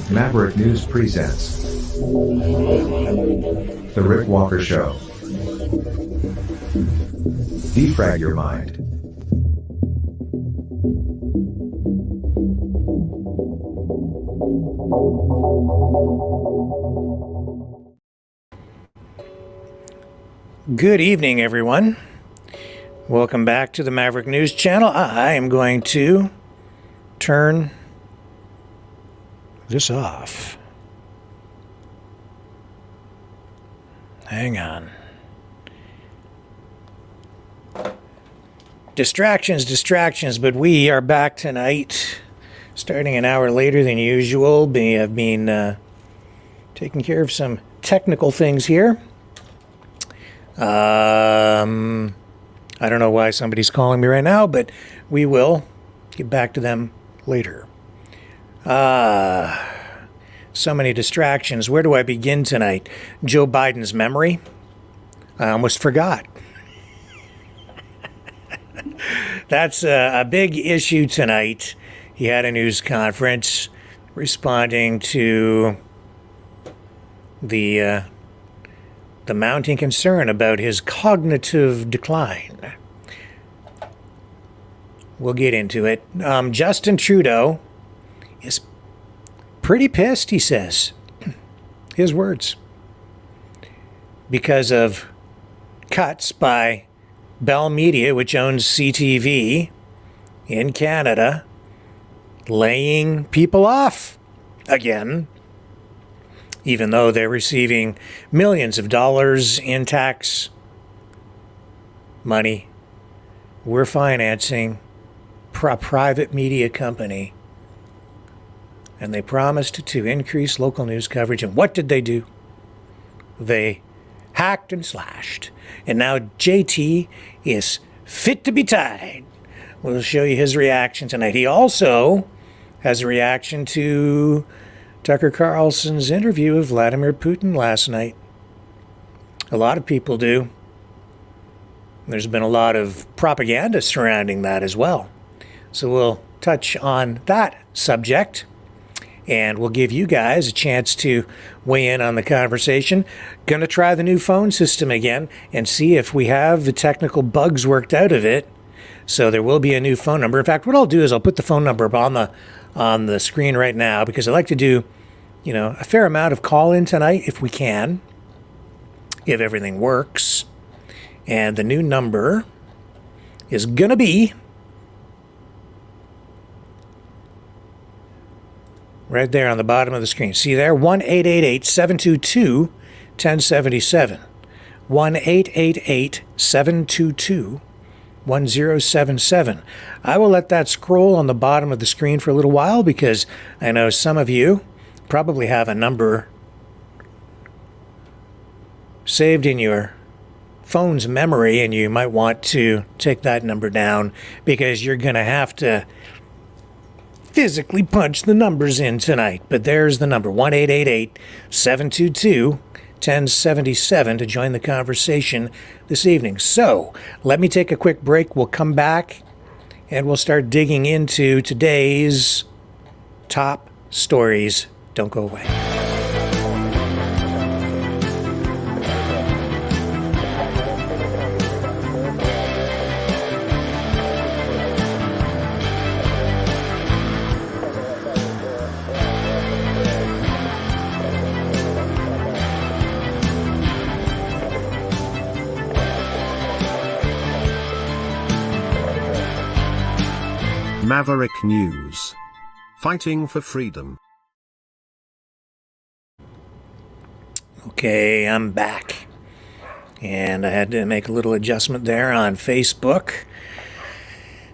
Maverick News presents The Rick Walker Show. Defrag your mind. Good evening, everyone. Welcome back to the Maverick News Channel. I am going to turn this off. Hang on. Distractions, but we are back tonight, starting an hour later than usual. We have been taking care of some technical things here. I don't know why somebody's calling me right now, but we will get back to them later. So many distractions. Where do I begin tonight? Joe Biden's memory. I almost forgot. That's a big issue tonight. He had a news conference responding to the mounting concern about his cognitive decline. We'll get into it. Justin Trudeau is pretty pissed, he says. His words. Because of cuts by Bell Media, which owns CTV in Canada, laying people off again, even though they're receiving millions of dollars in tax money. We're financing a private media company, and they promised to increase local news coverage. And what did they do? They hacked and slashed. And now JT is fit to be tied. We'll show you his reaction tonight. He also has a reaction to Tucker Carlson's interview of Vladimir Putin last night. A lot of people do. There's been a lot of propaganda surrounding that as well. So we'll touch on that subject, and we'll give you guys a chance to weigh in on the conversation. Going to try the new phone system again and see if we have the technical bugs worked out of it. So there will be a new phone number. In fact, what I'll do is I'll put the phone number on the screen right now, because I like to do, a fair amount of call-in tonight if we can, if everything works. And the new number is going to be right there on the bottom of the screen. See there? 1-888-722-1077. 1-888-722-1077. I will let that scroll on the bottom of the screen for a little while, because I know some of you probably have a number saved in your phone's memory, and you might want to take that number down, because you're going to have to physically punch the numbers in tonight. But there's the number, 1-888-722-1077, to join the conversation this evening. So let me take a quick break. We'll come back and we'll start digging into today's top stories. Don't go away. Maverick News. Fighting for freedom. Okay, I'm back. And I had to make a little adjustment there on Facebook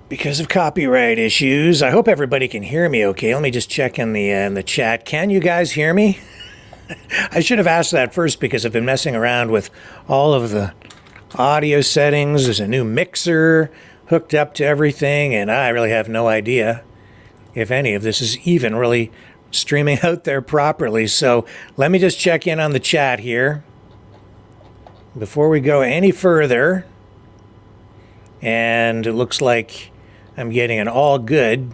because of copyright issues. I hope everybody can hear me okay. Let me just check in the chat. Can you guys hear me? I should have asked that first, because I've been messing around with all of the audio settings. There's a new mixer hooked up to everything, and I really have no idea if any of this is even really streaming out there properly. So let me just check in on the chat here before we go any further. And it looks like I'm getting an all good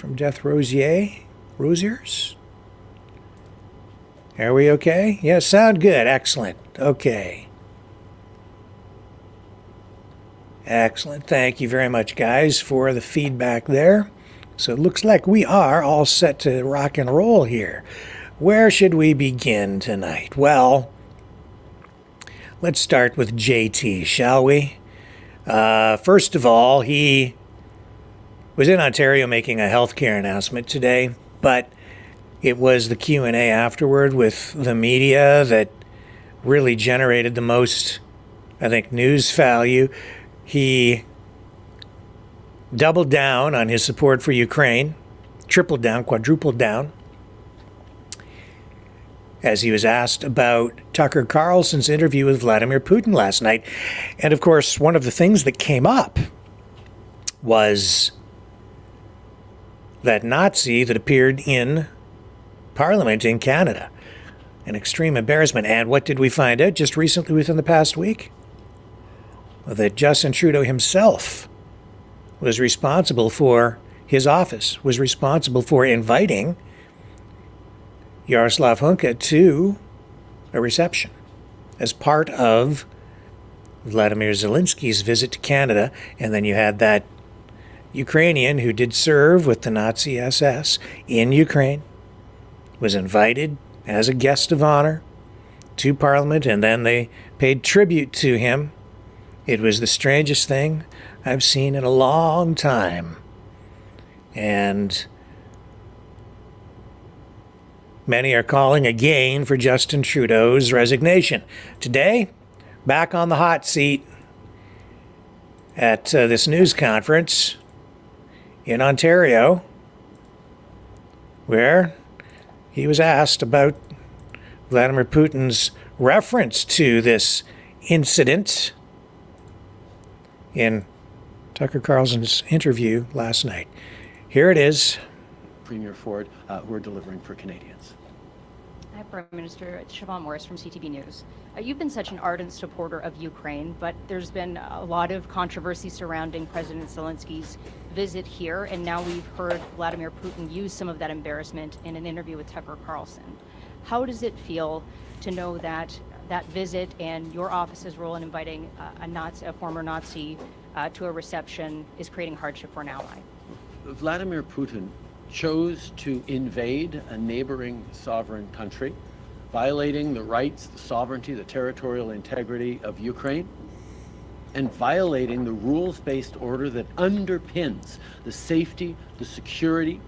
from Death Rosier. Rosiers? Are we okay? Yeah, sound good. Excellent. Okay. Excellent. Thank you very much, guys, for the feedback there. So it looks like we are all set to rock and roll here. Where should we begin tonight? Well, let's start with JT, shall we? First of all, he was in Ontario making a healthcare announcement today, but it was the Q&A afterward with the media that really generated the most, I think, news value. He doubled down on his support for Ukraine, tripled down, quadrupled down, as he was asked about Tucker Carlson's interview with Vladimir Putin last night. And of course, one of the things that came up was that Nazi that appeared in Parliament in Canada. An extreme embarrassment. And what did we find out just recently within the past week? That Justin Trudeau himself was responsible for, his office was responsible for inviting Yaroslav Hunka to a reception as part of Vladimir Zelensky's visit to Canada. And then you had that Ukrainian who did serve with the Nazi SS in Ukraine, was invited as a guest of honor to Parliament, and then they paid tribute to him. It was the strangest thing I've seen in a long time. And many are calling again for Justin Trudeau's resignation. Today, back on the hot seat at this news conference in Ontario, where he was asked about Vladimir Putin's reference to this incident in Tucker Carlson's interview last night. Here it is. Premier Ford, who are delivering for Canadians. Hi, Prime Minister. It's Siobhan Morris from CTV News. You've been such an ardent supporter of Ukraine, but there's been a lot of controversy surrounding President Zelensky's visit here, and now we've heard Vladimir Putin use some of that embarrassment in an interview with Tucker Carlson. How does it feel to know that that visit and your office's role in inviting a former Nazi to a reception is creating hardship for an ally? Vladimir Putin chose to invade a neighboring sovereign country, violating the rights, the sovereignty, the territorial integrity of Ukraine, and violating the rules-based order that underpins the safety, the security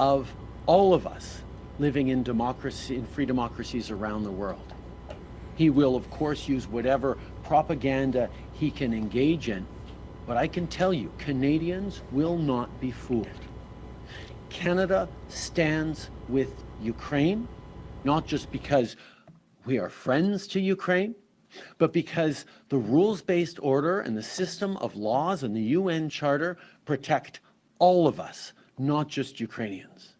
of all of us living in democracy, in free democracies around the world. He will, of course, use whatever propaganda he can engage in, but I can tell you, Canadians will not be fooled. Canada stands with Ukraine, not just because we are friends to Ukraine, but because the rules-based order and the system of laws and the UN Charter protect all of us, not just Ukrainians.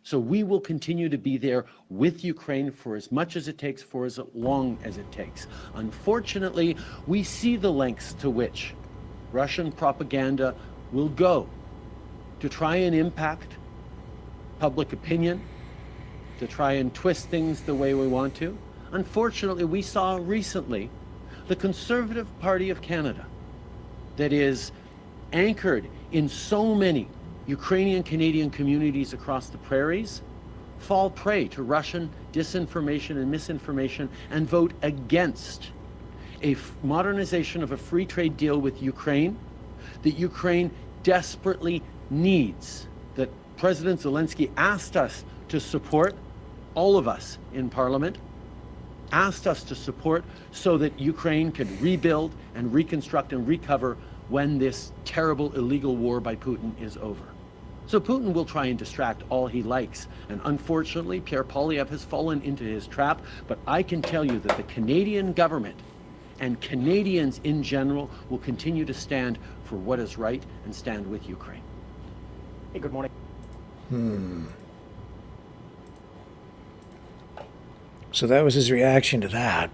So we will continue to be there with Ukraine for as much as it takes, for as long as it takes. Unfortunately, we see the lengths to which Russian propaganda will go to try and impact public opinion, to try and twist things the way we want to. Unfortunately, we saw recently the Conservative Party of Canada, that is anchored in so many Ukrainian Canadian communities across the prairies, fall prey to Russian disinformation and misinformation and vote against a modernization of a free trade deal with Ukraine that Ukraine desperately needs, that President Zelensky asked us to support, all of us in Parliament, asked us to support so that Ukraine can rebuild and reconstruct and recover when this terrible illegal war by Putin is over. So Putin will try and distract all he likes. And unfortunately, Pierre Poilievre has fallen into his trap. But I can tell you that the Canadian government and Canadians in general will continue to stand for what is right and stand with Ukraine. Hey, good morning. So that was his reaction to that.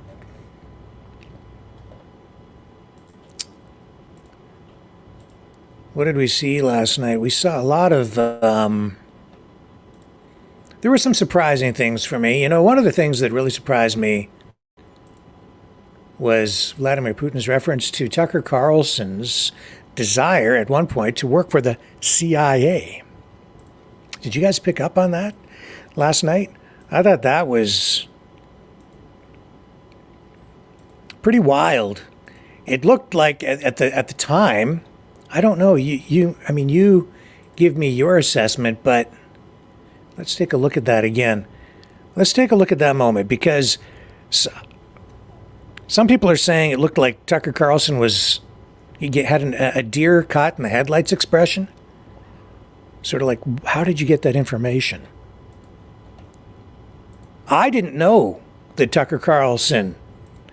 What did we see last night? We saw a lot of there were some surprising things for me. You know, one of the things that really surprised me was Vladimir Putin's reference to Tucker Carlson's desire at one point to work for the CIA. Did you guys pick up on that last night? I thought that was pretty wild. It looked like at the time, I don't know, you give me your assessment, but let's take a look at that again. Let's take a look at that moment, because some people are saying it looked like Tucker Carlson had a deer caught in the headlights expression. Sort of like, how did you get that information? I didn't know that Tucker Carlson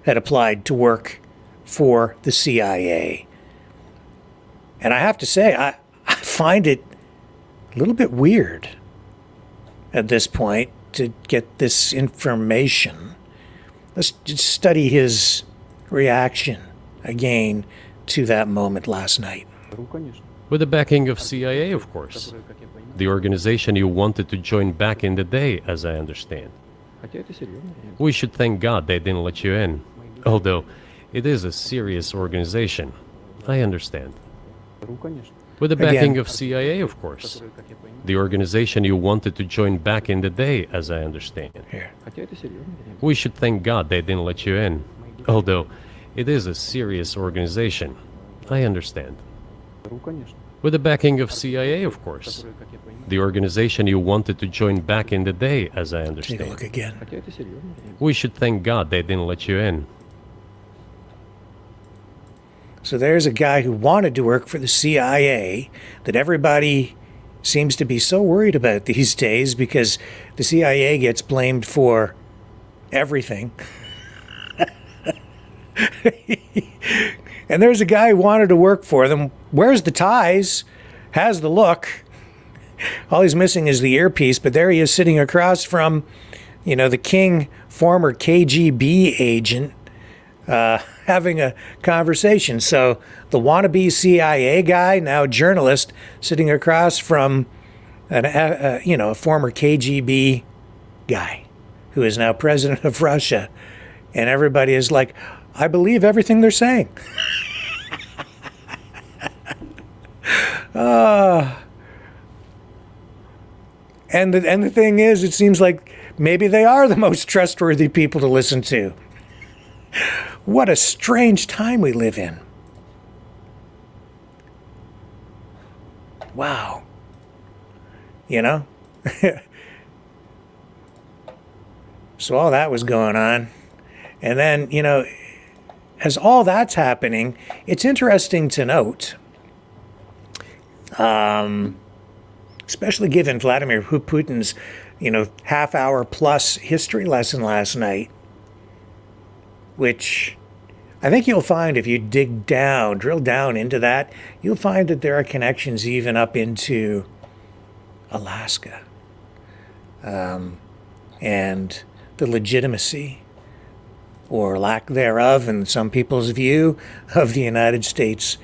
had applied to work for the CIA. And I have to say, I find it a little bit weird at this point to get this information. Let's just study his reaction again to that moment last night. With the backing of CIA, of course. The organization you wanted to join back in the day, as I understand. We should thank God they didn't let you in. Although, it is a serious organization. I understand. With the backing Again. of CIA, of course. The organization you wanted to join back in the day, as I understand. Here. We should thank God they didn't let you in. Although, it is a serious organization. I understand. With the backing of CIA, of course. The organization you wanted to join back in the day, as I Take a understand. look again. We should thank God they didn't let you in. So there's a guy who wanted to work for the CIA that everybody seems to be so worried about these days because the CIA gets blamed for everything. And there's a guy who wanted to work for them, wears the ties, has the look. All he's missing is the earpiece, but there he is sitting across from, the king, former KGB agent, having a conversation. So the wannabe CIA guy, now journalist, sitting across from a former KGB guy who is now president of Russia. And everybody is like, I believe everything they're saying. And the thing is, it seems like maybe they are the most trustworthy people to listen to. What a strange time we live in. Wow. So all that was going on. And then, as all that's happening, it's interesting to note, especially given Vladimir Putin's, half-hour plus history lesson last night, which I think you'll find if you drill down into that, you'll find that there are connections even up into Alaska, and the legitimacy or lack thereof, in some people's view, of the United States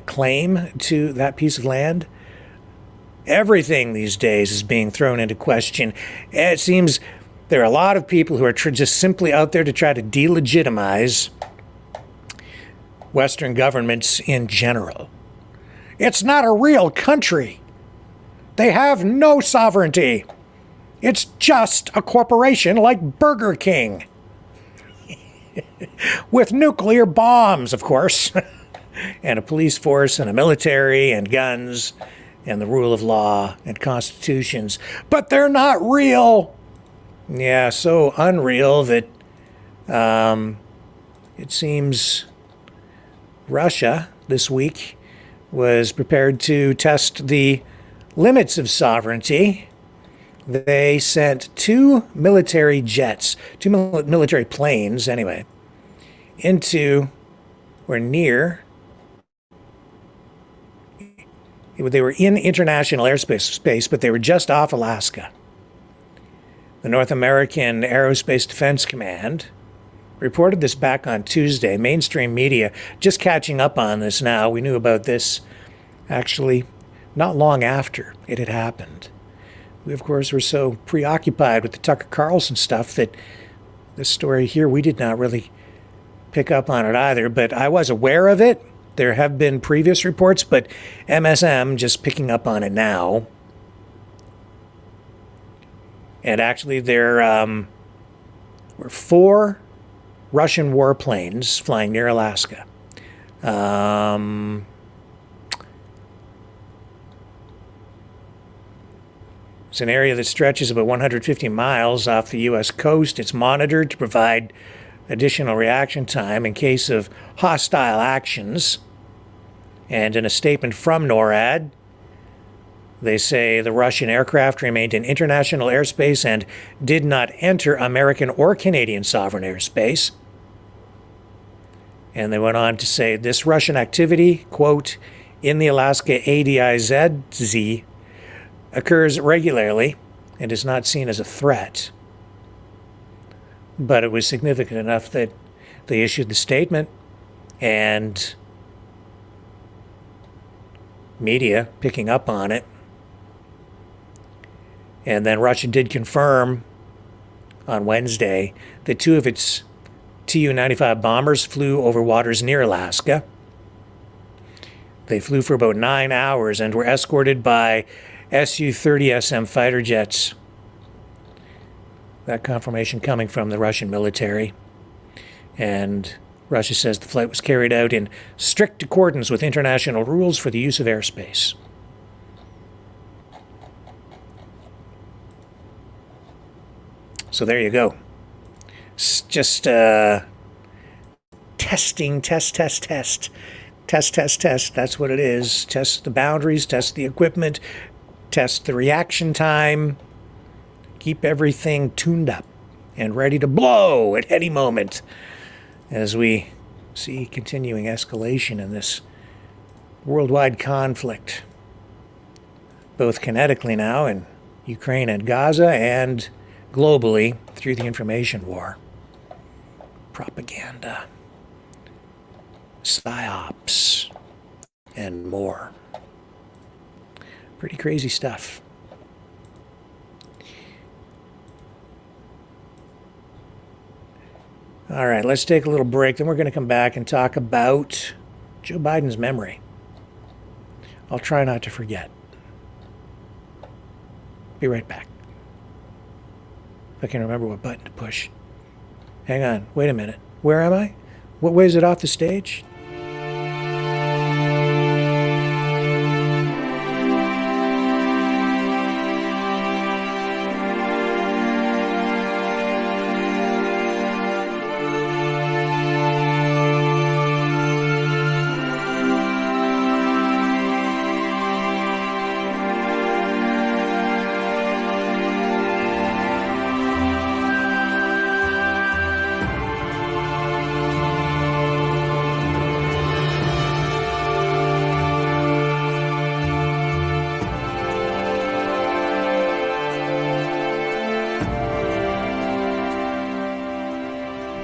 claim to that piece of land. Everything these days is being thrown into question. It seems there are a lot of people who are just simply out there to try to delegitimize Western governments in general. It's not a real country. They have no sovereignty. It's just a corporation like Burger King. With nuclear bombs, of course, and a police force and a military and guns and the rule of law and constitutions. But they're not real. Yeah, so unreal that it seems Russia this week was prepared to test the limits of sovereignty. They sent two military jets, military planes anyway, into or near. They were in international airspace, but they were just off Alaska. The North American Aerospace Defense Command reported this back on Tuesday. Mainstream media just catching up on this now. We knew about this actually not long after it had happened. we, of course, were so preoccupied with the Tucker Carlson stuff that this story here, we did not really pick up on it either. But I was aware of it. There have been previous reports, but MSM just picking up on it now. And actually, there were 4 Russian warplanes flying near Alaska. It's an area that stretches about 150 miles off the U.S. coast. It's monitored to provide additional reaction time in case of hostile actions. And in a statement from NORAD, they say the Russian aircraft remained in international airspace and did not enter American or Canadian sovereign airspace. And they went on to say this Russian activity, quote, in the Alaska ADIZ occurs regularly and is not seen as a threat. But it was significant enough that they issued the statement, and media picking up on it. And then Russia did confirm on Wednesday that 2 of its Tu-95 bombers flew over waters near Alaska. They flew for about 9 hours and were escorted by Su-30SM fighter jets. That confirmation coming from the Russian military. And Russia says the flight was carried out in strict accordance with international rules for the use of airspace. So there you go. It's just testing, test. Test. That's what it is. Test the boundaries, test the equipment, test the reaction time. Keep everything tuned up and ready to blow at any moment as we see continuing escalation in this worldwide conflict, both kinetically now in Ukraine and Gaza and globally through the information war, propaganda, psyops, and more. Pretty crazy stuff. All right, let's take a little break. Then we're going to come back and talk about Joe Biden's memory. I'll try not to forget. Be right back. If I can remember what button to push. Hang on. Wait a minute. Where am I? What way is it off the stage?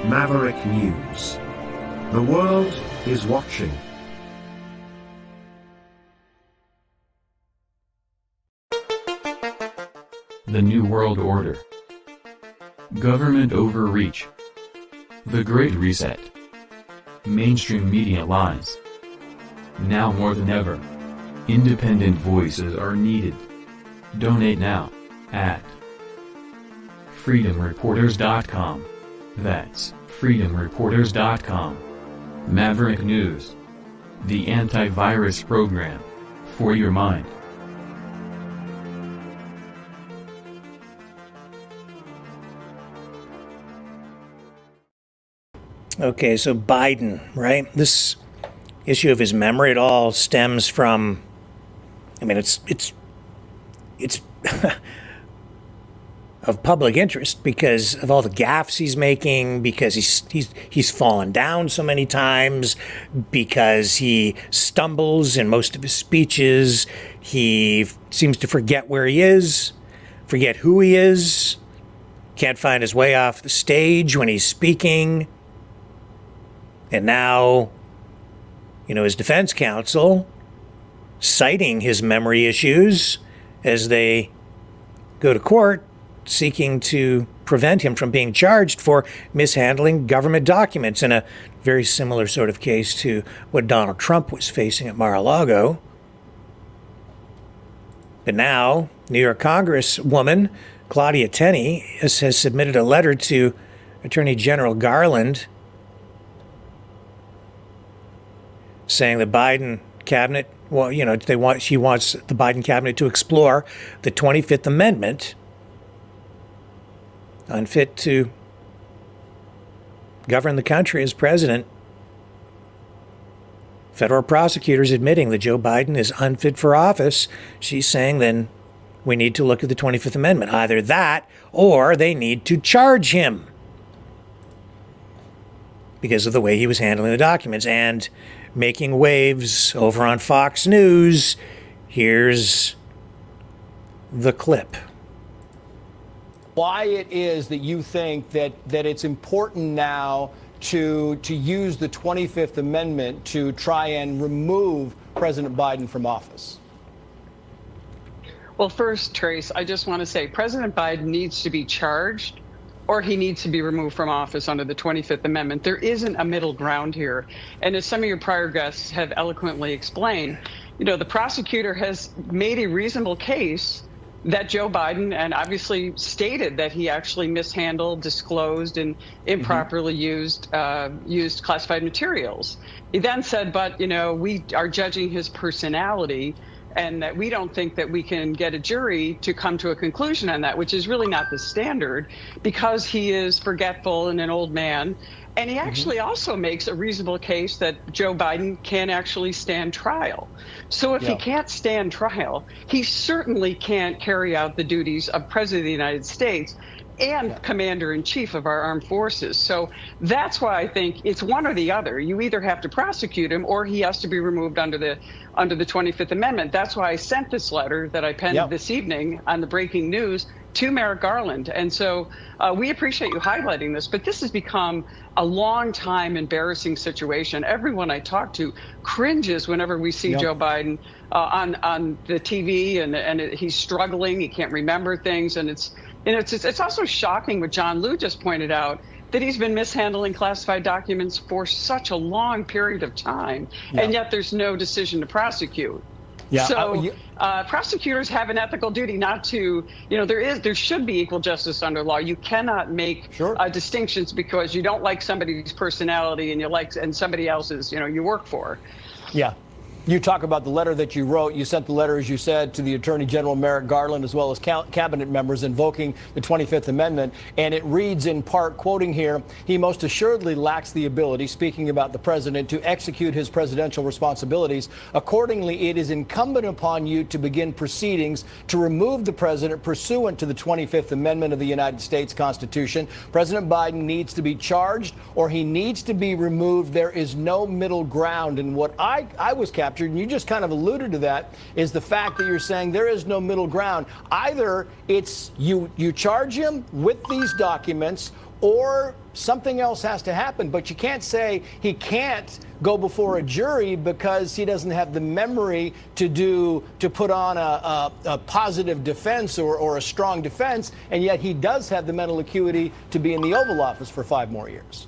Maverick News. The world is watching. The New World Order. Government overreach. The Great Reset. Mainstream media lies. Now more than ever, independent voices are needed. Donate now at freedomreporters.com. That's freedomreporters.com. Maverick News. The antivirus program for your mind. Okay, so Biden, right? This issue of his memory, it all stems from, I mean, it's of public interest because of all the gaffes he's making, because he's fallen down so many times, because he stumbles in most of his speeches. He seems to forget where he is, forget who he is, can't find his way off the stage when he's speaking. And now, his defense counsel citing his memory issues as they go to court seeking to prevent him from being charged for mishandling government documents in a very similar sort of case to what Donald Trump was facing at Mar-a-Lago. But now, New York Congresswoman Claudia Tenney has submitted a letter to Attorney General Garland saying the Biden cabinet, she wants the Biden cabinet to explore the 25th Amendment, unfit to govern the country as president. Federal prosecutors admitting that Joe Biden is unfit for office. She's saying then we need to look at the 25th Amendment. Either that or they need to charge him because of the way he was handling the documents and making waves over on Fox News. Here's the clip. Why it is that you think that it's important now to use the 25th Amendment to try and remove President Biden from office? Well, first, Trace, I just want to say President Biden needs to be charged or he needs to be removed from office under the 25th Amendment. There isn't a middle ground here. And as some of your prior guests have eloquently explained, the prosecutor has made a reasonable case that Joe Biden, and obviously stated that he actually mishandled, disclosed, and improperly used classified materials. He then said, but, we are judging his personality and that we don't think that we can get a jury to come to a conclusion on that, which is really not the standard because he is forgetful and an old man. And he actually also makes a reasonable case that Joe Biden can actually stand trial. So if he can't stand trial, he certainly can't carry out the duties of President of the United States and Commander-in-Chief of our armed forces. So that's why I think it's one or the other. You either have to prosecute him or he has to be removed under the 25th Amendment. That's why I sent this letter that I penned this evening on the breaking news to Merrick Garland. And so we appreciate you highlighting this, but this has become a long time embarrassing situation. Everyone I talk to cringes whenever we see Joe Biden on the TV and he's struggling, he can't remember things. And it's also shocking what John Liu just pointed out, that he's been mishandling classified documents for such a long period of time, and yet there's no decision to prosecute. So prosecutors have an ethical duty not to, there should be equal justice under law. You cannot make distinctions because you don't like somebody's personality and somebody else's, you work for. Yeah. You talk about the letter that you wrote. You sent the letter, as you said, to the Attorney General Merrick Garland, as well as cabinet members, invoking the 25th Amendment. And it reads in part, quoting here, he most assuredly lacks the ability, speaking about the president, to execute his presidential responsibilities. Accordingly, it is incumbent upon you to begin proceedings to remove the president pursuant to the 25th Amendment of the United States Constitution. President Biden needs to be charged or he needs to be removed. There is no middle ground. And what I was captured, and you just kind of alluded to that, is the fact that you're saying there is no middle ground. Either it's you charge him with these documents or something else has to happen. But you can't say he can't go before a jury because he doesn't have the memory to put on a positive defense or a strong defense, and yet he does have the mental acuity to be in the Oval Office for 5 more years.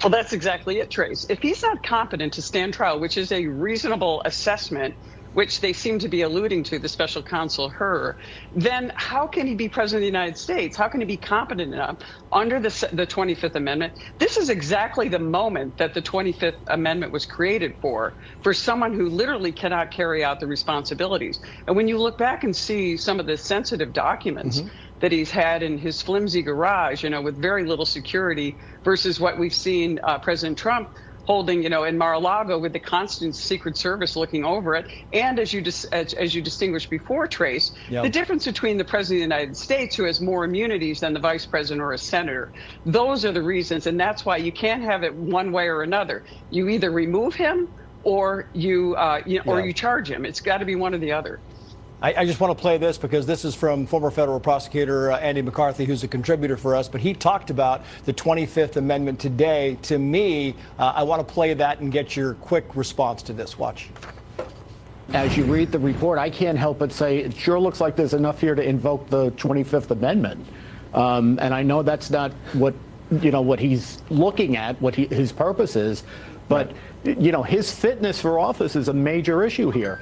Well, that's exactly it, Trace. If he's not competent to stand trial, which is a reasonable assessment, which they seem to be alluding to, the special counsel, her, then how can he be president of the United States? How can he be competent enough under the 25th Amendment? This is exactly the moment that the 25th Amendment was created for someone who literally cannot carry out the responsibilities. And when you look back and see some of the sensitive documents that he's had in his flimsy garage, with very little security, versus what we've seen President Trump holding, in Mar-a-Lago with the constant Secret Service looking over it. And as you distinguished before, Trace, the difference between the President of the United States, who has more immunities than the Vice President or a senator, those are the reasons. And that's why you can't have it one way or another. You either remove him or you charge him. It's got to be one or the other. I just want to play this because this is from former federal prosecutor Andy McCarthy, who's a contributor for us, but he talked about the 25th Amendment today. To me, I want to play that and get your quick response to this. Watch. As you read the report, I can't help but say it sure looks like there's enough here to invoke the 25th Amendment. And I know that's not what he's looking at, what his purpose is, but his fitness for office is a major issue here.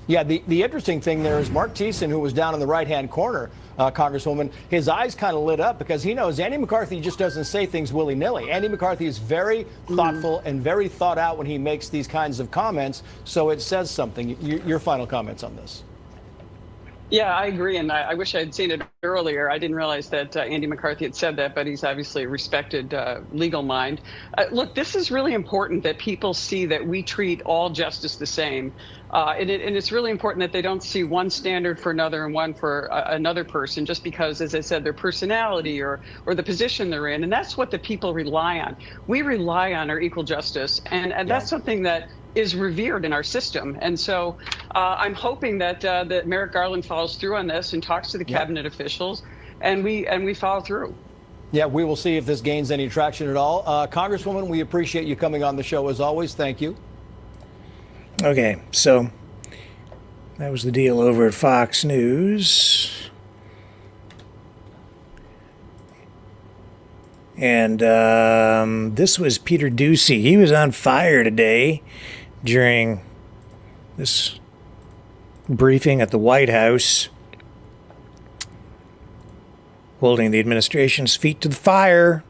Yeah, the interesting thing there is Mark Thiessen, who was down in the right-hand corner, Congresswoman, his eyes kind of lit up because he knows Andy McCarthy just doesn't say things willy-nilly. Andy McCarthy is very thoughtful and very thought out when he makes these kinds of comments, so it says something. Your final comments on this? Yeah, I agree, and I wish I had seen it earlier. I didn't realize that Andy McCarthy had said that, but he's obviously a respected legal mind. Look, this is really important that people see that we treat all justice the same. And it's really important that they don't see one standard for another and one for another person just because, as I said, their personality or the position they're in. And that's what the people rely on. We rely on our equal justice, and that's something that is revered in our system. And so I'm hoping that that Merrick Garland follows through on this and talks to the cabinet officials, and we follow through. Yeah, we will see if this gains any traction at all. Congresswoman, we appreciate you coming on the show as always. Thank you. Okay, so that was the deal over at Fox News. And this was Peter Doocy. He was on fire today during this briefing at the White House, holding the administration's feet to the fire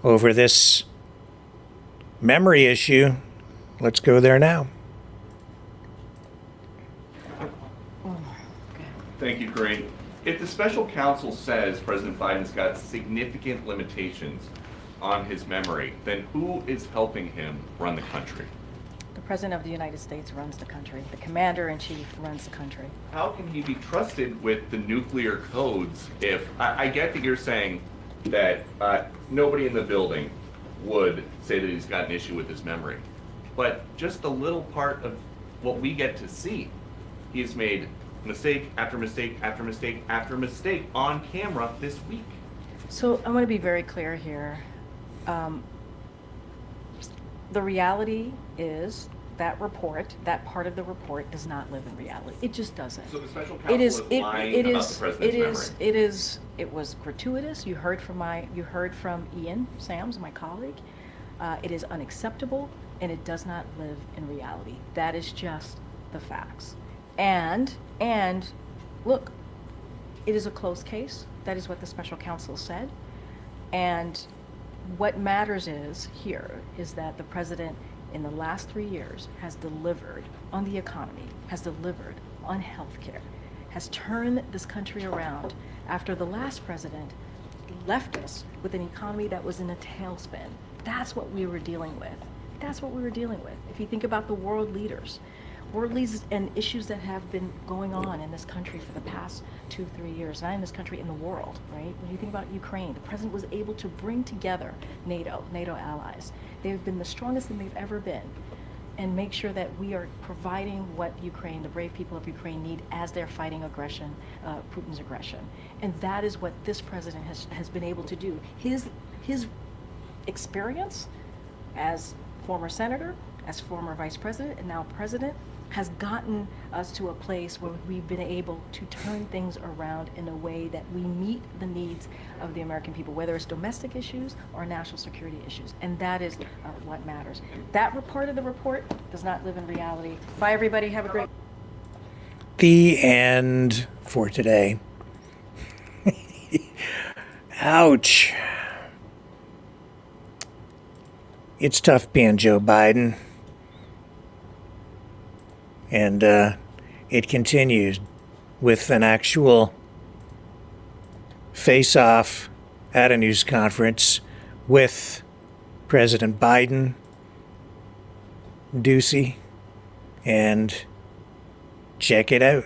over this memory issue. Let's go there now. Thank you, Corinne. If the special counsel says President Biden's got significant limitations on his memory, then who is helping him run the country? The President of the United States runs the country. The Commander-in-Chief runs the country. How can he be trusted with the nuclear codes if, I get that you're saying that nobody in the building would say that he's got an issue with his memory, but just a little part of what we get to see, he's made mistake after mistake after mistake after mistake on camera this week. So I'm going to be very clear here. The reality is that report, that part of the report, does not live in reality. It just doesn't. So the special counsel is lying about the president's memory. It was gratuitous. You heard from Ian Sams, my colleague. It is unacceptable, and it does not live in reality. That is just the facts. And look, it is a closed case. That is what the special counsel said. And what matters is that the president in the last 3 years has delivered on the economy, has delivered on health care, has turned this country around after the last president left us with an economy that was in a tailspin. That's what we were dealing with. That's what we were dealing with. If you think about the world leaders and issues that have been going on in this country for the past 2-3 years, not in this country, in the world, right? When you think about Ukraine, the president was able to bring together NATO allies. They've been the strongest that they've ever been, and make sure that we are providing what Ukraine, the brave people of Ukraine, need as they're fighting aggression, Putin's aggression. And that is what this president has been able to do. His experience as former senator, as former vice president, and now president, has gotten us to a place where we've been able to turn things around in a way that we meet the needs of the American people, whether it's domestic issues or national security issues. And that is what matters. That part of the report does not live in reality. Bye, everybody. Have a great... The end for today. Ouch. It's tough being Joe Biden. And it continues with an actual face-off at a news conference with President Biden, Doocy, and check it out.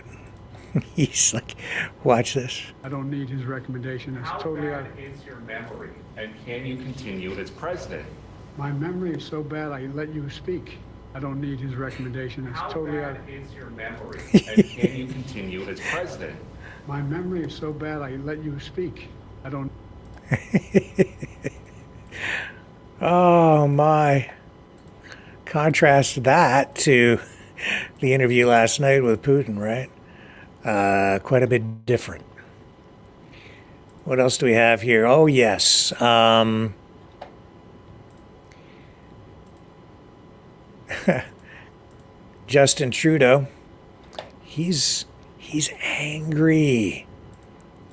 He's like, watch this. I don't need his recommendation. It's totally How bad is your memory, and can you continue as president? My memory is so bad I let you speak. I don't need his recommendation. It's totally How bad is your memory, and can you continue as president? My memory is so bad I let you speak. I don't... Oh my. Contrast that to the interview last night with Putin, right? Quite a bit different. What else do we have here? Oh, yes. Justin Trudeau, he's angry.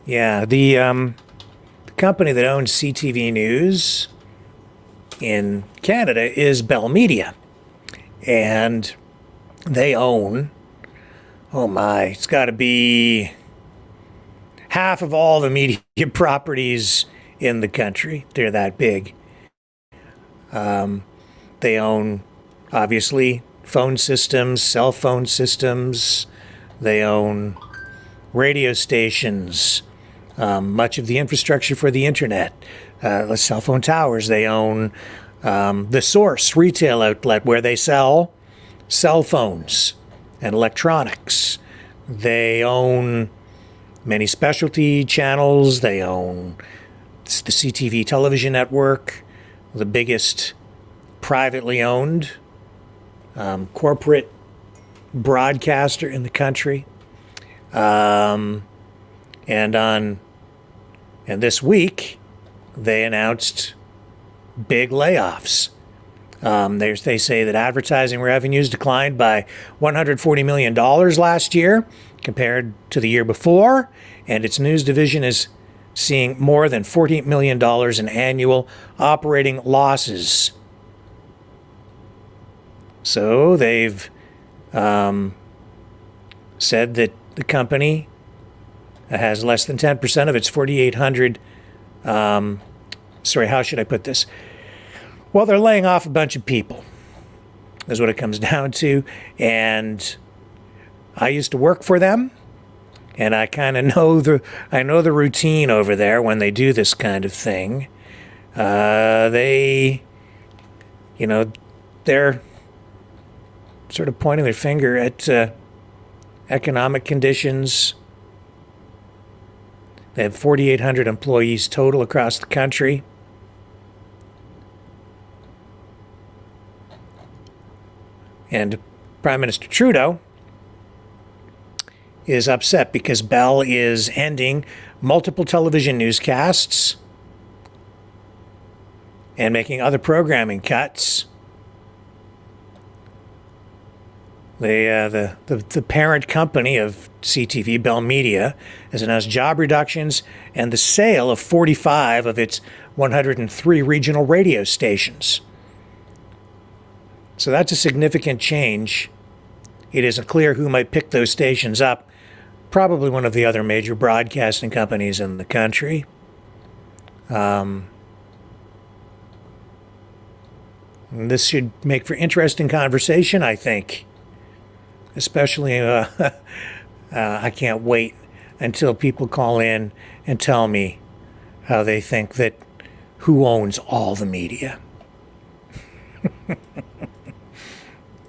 Yeah, the company that owns CTV News in Canada is Bell Media, and they own, oh my, it's got to be half of all the media properties in the country. They're that big. They own, obviously, phone systems, cell phone systems. They own radio stations, much of the infrastructure for the internet, cell phone towers. They own the Source retail outlet where they sell cell phones and electronics. They own many specialty channels. They own the CTV television network, the biggest privately owned corporate broadcaster in the country. And this week, they announced big layoffs. They say that advertising revenues declined by $140 million last year compared to the year before, and its news division is seeing more than $48 million in annual operating losses. So they've said that the company has less than 10% of its 4,800, how should I put this? Well, they're laying off a bunch of people, is what it comes down to. And I used to work for them, and I kind of know the routine over there when they do this kind of thing. They're sort of pointing their finger at economic conditions. They have 4,800 employees total across the country. And Prime Minister Trudeau is upset because Bell is ending multiple television newscasts and making other programming cuts. The parent company of CTV, Bell Media, has announced job reductions and the sale of 45 of its 103 regional radio stations. So that's a significant change. It isn't clear who might pick those stations up. Probably one of the other major broadcasting companies in the country. This should make for interesting conversation, I think. Especially, I can't wait until people call in and tell me how they think that who owns all the media.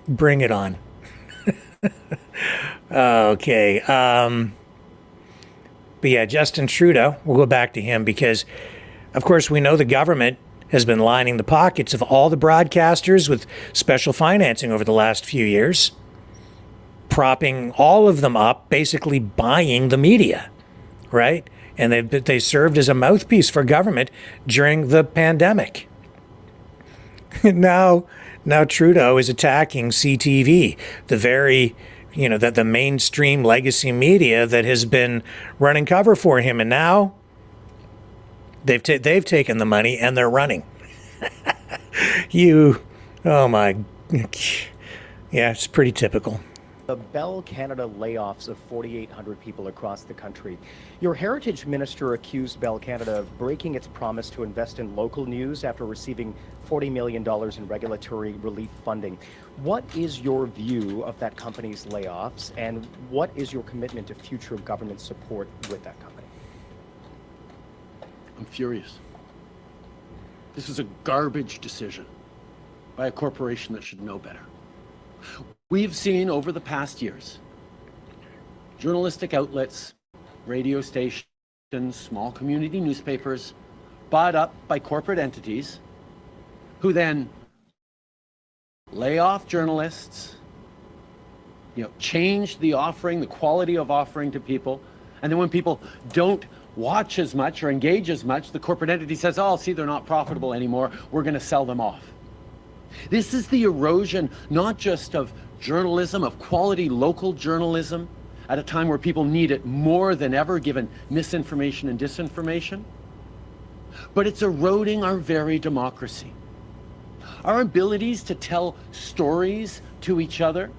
Bring it on. Okay. But yeah, Justin Trudeau, we'll go back to him because, of course, we know the government has been lining the pockets of all the broadcasters with special financing over the last few years, propping all of them up, basically buying the media, right? And they served as a mouthpiece for government during the pandemic. Now Trudeau is attacking CTV, the very, the mainstream legacy media that has been running cover for him, and now they've taken the money and they're running. Oh my, yeah, it's pretty typical. The Bell Canada layoffs of 4,800 people across the country. Your Heritage Minister accused Bell Canada of breaking its promise to invest in local news after receiving $40 million in regulatory relief funding. What is your view of that company's layoffs, and what is your commitment to future government support with that company? I'm furious. This is a garbage decision by a corporation that should know better. We've seen over the past years journalistic outlets, radio stations, small community newspapers bought up by corporate entities who then lay off journalists, change the offering, the quality of offering to people. And then when people don't watch as much or engage as much, the corporate entity says, oh, see, they're not profitable anymore. We're going to sell them off. This is the erosion, not just of journalism, of quality local journalism, at a time where people need it more than ever, given misinformation and disinformation, but it's eroding our very democracy. Our abilities to tell stories to each other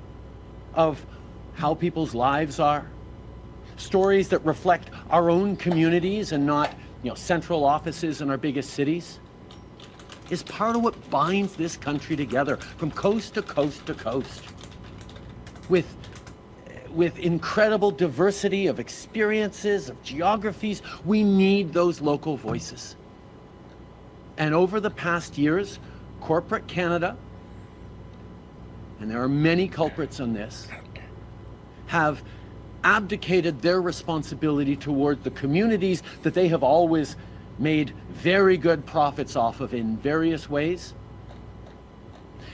of how people's lives are, stories that reflect our own communities and not, central offices in our biggest cities, is part of what binds this country together from coast to coast to coast. With incredible diversity of experiences, of geographies, we need those local voices. And over the past years, corporate Canada, and there are many culprits on this, have abdicated their responsibility toward the communities that they have always made very good profits off of in various ways.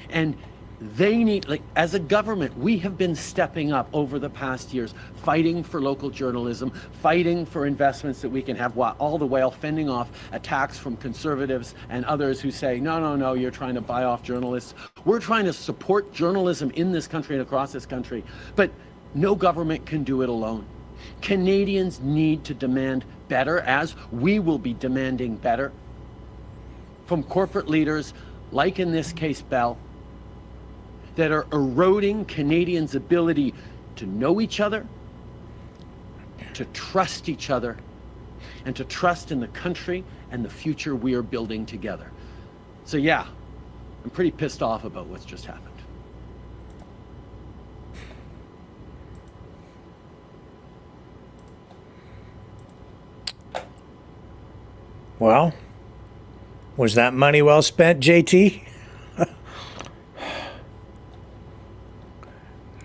And they need, as a government, we have been stepping up over the past years, fighting for local journalism, fighting for investments that we can have, all the while fending off attacks from conservatives and others who say, no, you're trying to buy off journalists. We're trying to support journalism in this country and across this country, but no government can do it alone. Canadians need to demand better, as we will be demanding better from corporate leaders, like in this case Bell, that are eroding Canadians' ability to know each other, to trust each other, and to trust in the country and the future we are building together. So yeah, I'm pretty pissed off about what's just happened. Well, was that money well spent, JT?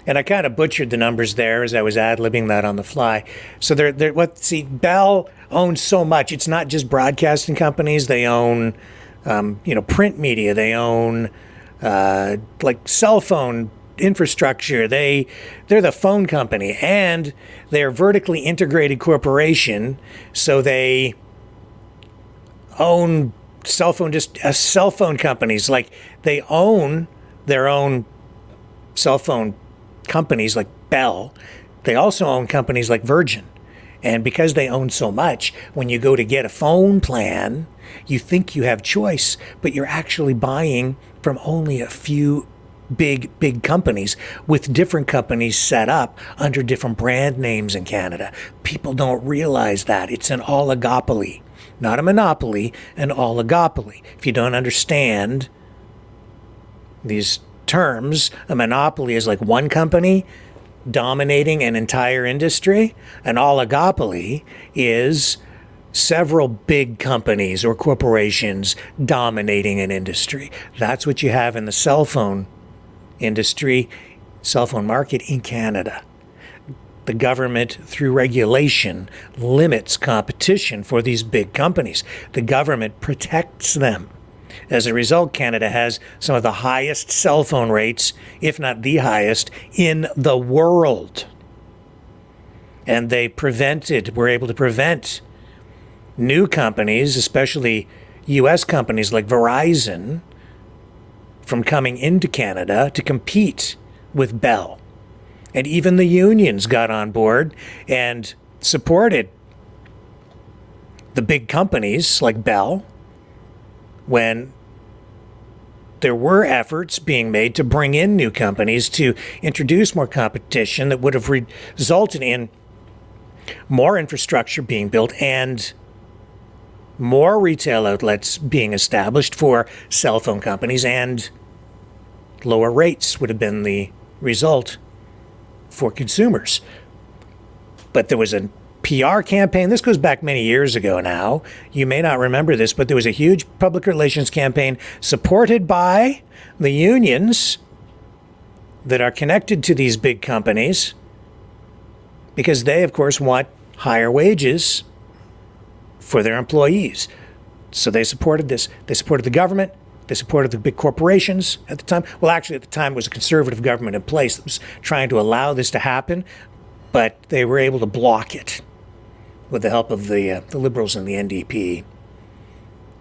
And I kind of butchered the numbers there as I was ad-libbing that on the fly. So Bell owns so much. It's not just broadcasting companies. They own, print media. They own, cell phone infrastructure. They're the phone company, and they're a vertically integrated corporation. So they own cell phone companies. Like, they own their own cell phone companies like Bell. They also own companies like Virgin. And because they own so much, when you go to get a phone plan, you think you have choice, but you're actually buying from only a few big companies, with different companies set up under different brand names in Canada. People don't realize that. It's an oligopoly, not a monopoly, an oligopoly. If you don't understand these terms, a monopoly is like one company dominating an entire industry. An oligopoly is several big companies or corporations dominating an industry. That's what you have in the cell phone industry, cell phone market in Canada. The government, through regulation, limits competition for these big companies. The government protects them. As a result, Canada has some of the highest cell phone rates, if not the highest, in the world. And were able to prevent new companies, especially U.S. companies like Verizon, from coming into Canada to compete with Bell. And even the unions got on board and supported the big companies like Bell when there were efforts being made to bring in new companies to introduce more competition that would have resulted in more infrastructure being built and more retail outlets being established for cell phone companies, and lower rates would have been the result for consumers. But there was a PR campaign. This goes back many years ago now. You may not remember this, but there was a huge public relations campaign supported by the unions that are connected to these big companies, because they, of course, want higher wages for their employees. So they supported this. They supported the government. They supported the big corporations at the time. Well, actually, at the time, it was a conservative government in place that was trying to allow this to happen, but they were able to block it with the help of the Liberals and the NDP.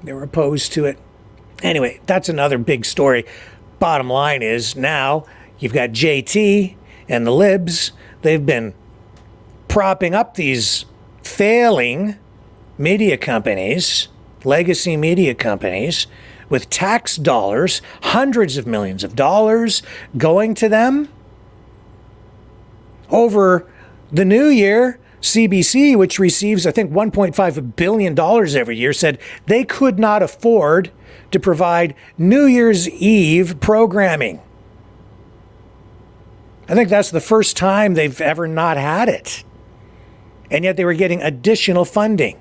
They were opposed to it. Anyway, that's another big story. Bottom line is now you've got JT and the Libs. They've been propping up these failing media companies, legacy media companies, with tax dollars, hundreds of millions of dollars going to them. Over the new year, CBC, which receives, I think, $1.5 billion every year, said they could not afford to provide New Year's Eve programming. I think that's the first time they've ever not had it. And yet they were getting additional funding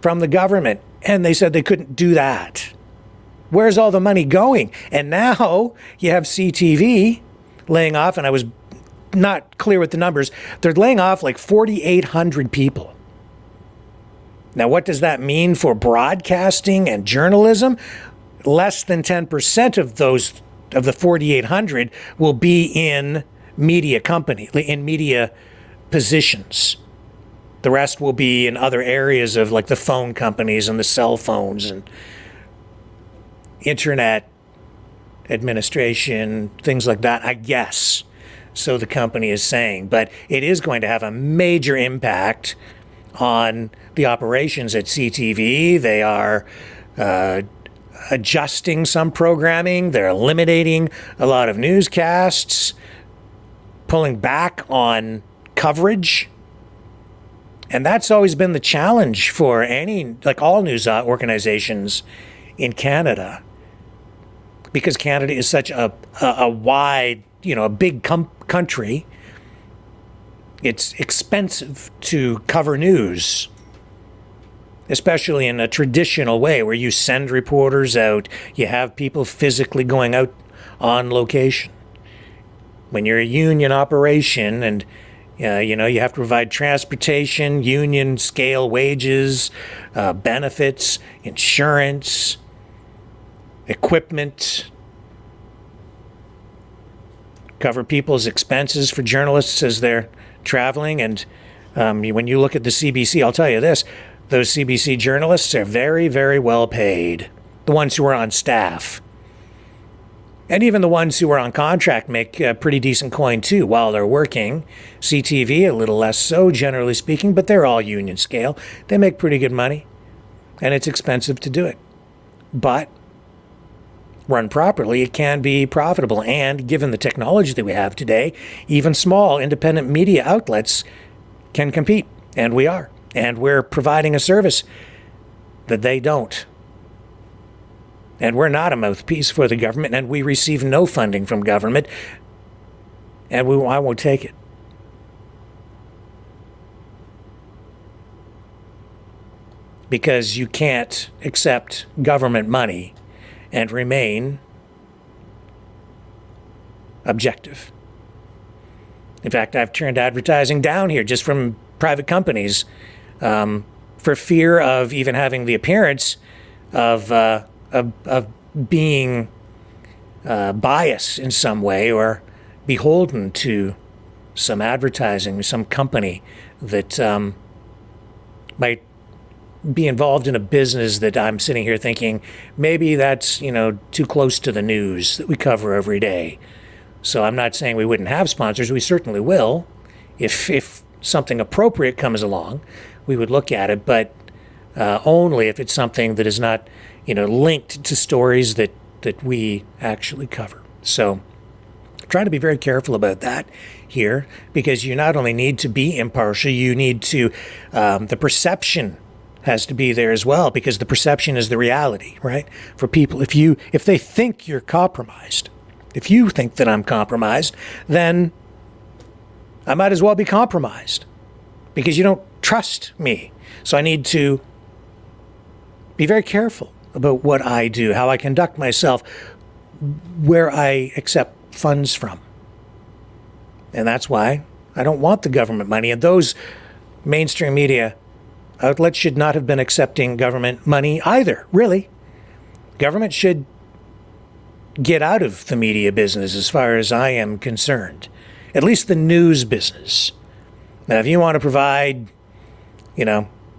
from the government, and they said they couldn't do that. Where's all the money going? And now you have CTV laying off, and I was not clear with the numbers. They're laying off like 4,800 people. Now, what does that mean for broadcasting and journalism? Less than 10% of those, of the 4,800, will be in media positions. The rest will be in other areas of like the phone companies and the cell phones and internet administration, things like that, I guess. So the company is saying. But it is going to have a major impact on the operations at CTV. They are adjusting some programming. They're eliminating a lot of newscasts, pulling back on coverage. And that's always been the challenge for any, like all news organizations in Canada, because Canada is such a wide, a big country. It's expensive to cover news, especially in a traditional way where you send reporters out, you have people physically going out on location. When you're a union operation and you have to provide transportation, union scale wages, benefits, insurance, equipment, cover people's expenses for journalists as they're traveling. And when you look at the CBC, I'll tell you this, those CBC journalists are very, very well paid. The ones who are on staff. And even the ones who are on contract make pretty decent coin too while they're working. CTV, a little less so, generally speaking, but they're all union scale. They make pretty good money, and it's expensive to do it. But run properly, it can be profitable. And given the technology that we have today, even small independent media outlets can compete, and we are. And we're providing a service that they don't. And we're not a mouthpiece for the government, and we receive no funding from government, and I won't take it. Because you can't accept government money and remain objective. In fact, I've turned advertising down here just from private companies for fear of even having the appearance of being biased in some way or beholden to some advertising, some company that might be involved in a business that I'm sitting here thinking maybe that's too close to the news that we cover every day. So I'm not saying we wouldn't have sponsors. We certainly will. If something appropriate comes along, we would look at it, but only if it's something that is not linked to stories that we actually cover. So trying to be very careful about that here, because you not only need to be impartial, you need to, the perception has to be there as well, because the perception is the reality, right? For people, if they think you're compromised, if you think that I'm compromised, then I might as well be compromised because you don't trust me. So I need to be very careful about what I do, how I conduct myself, where I accept funds from. And that's why I don't want the government money. And those mainstream media outlets should not have been accepting government money either, really. Government should get out of the media business as far as I am concerned. At least the news business. Now, if you want to provide,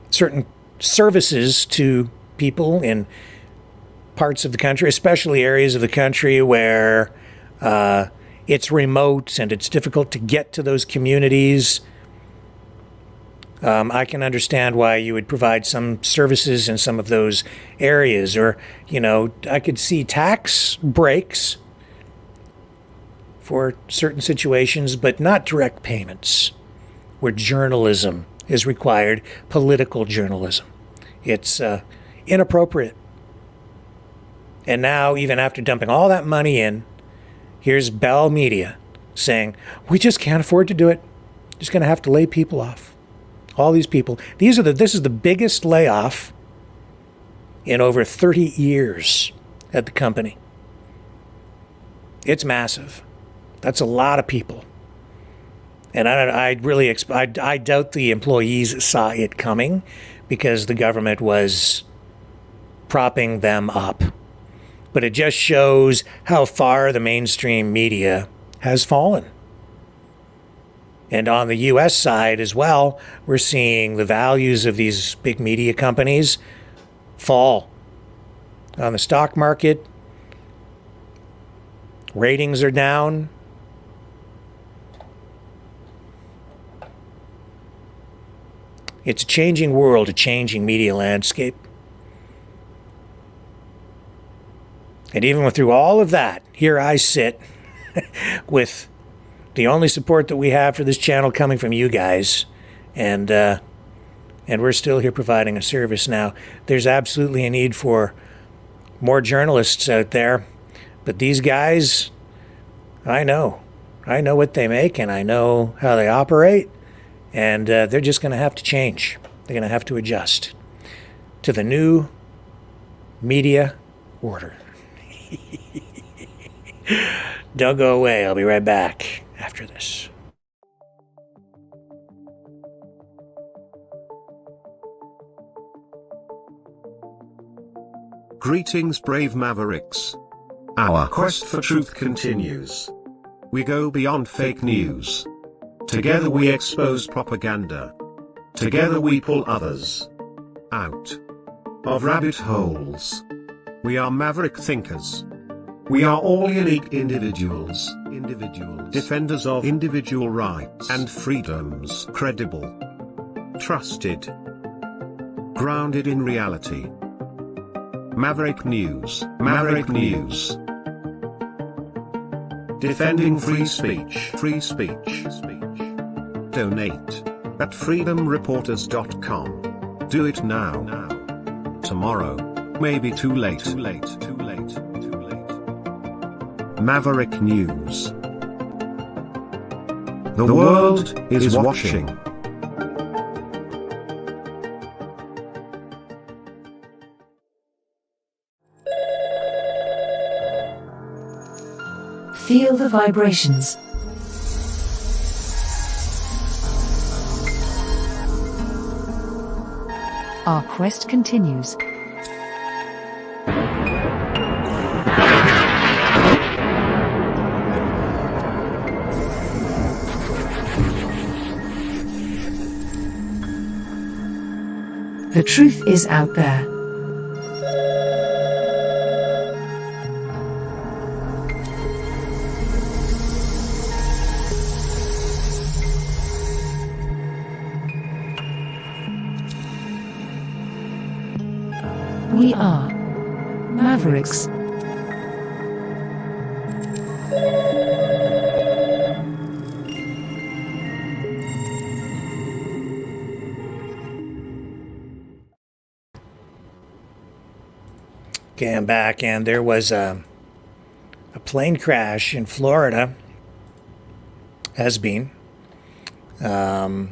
certain services to people in parts of the country, especially areas of the country where it's remote and it's difficult to get to those communities, I can understand why you would provide some services in some of those areas. Or, I could see tax breaks for certain situations, but not direct payments where journalism is required, political journalism. It's inappropriate. And now, even after dumping all that money in, here's Bell Media saying, we just can't afford to do it. Just going to have to lay people off. All these people. This is the biggest layoff in over 30 years at the company. It's massive. That's a lot of people. And I doubt the employees saw it coming because the government was propping them up. But it just shows how far the mainstream media has fallen. And on the U.S. side as well, we're seeing the values of these big media companies fall. On the stock market, ratings are down. It's a changing world, a changing media landscape. And even through all of that, here I sit with the only support that we have for this channel coming from you guys. And we're still here providing a service now. There's absolutely a need for more journalists out there. But these guys, I know what they make and I know how they operate. And they're just going to have to change. They're going to have to adjust to the new media order. Don't go away. I'll be right back after this. Greetings, brave Mavericks. Our quest for truth continues. We go beyond fake news. Together we expose propaganda. Together we pull others out of rabbit holes. We are maverick thinkers. We are all unique individuals, defenders of individual rights and freedoms, credible, trusted, grounded in reality. Maverick News, Maverick News. Defending free speech, free speech. Donate at freedomreporters.com. Do it now. Tomorrow may be too late. Maverick News. The world is watching. Feel the vibrations. Our quest continues. The truth is out there. We are Mavericks. Okay, I'm back, and there was a plane crash in Florida. Has been. A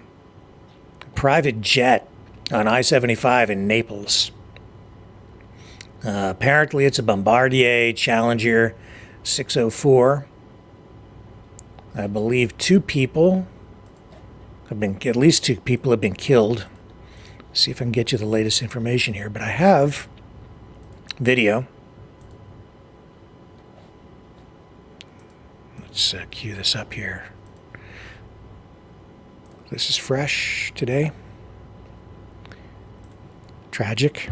private jet on I-75 in Naples. Apparently it's a Bombardier Challenger 604. I believe at least two people have been killed. See if I can get you the latest information here, but I have video Let's cue this up here. This is fresh today. Tragic.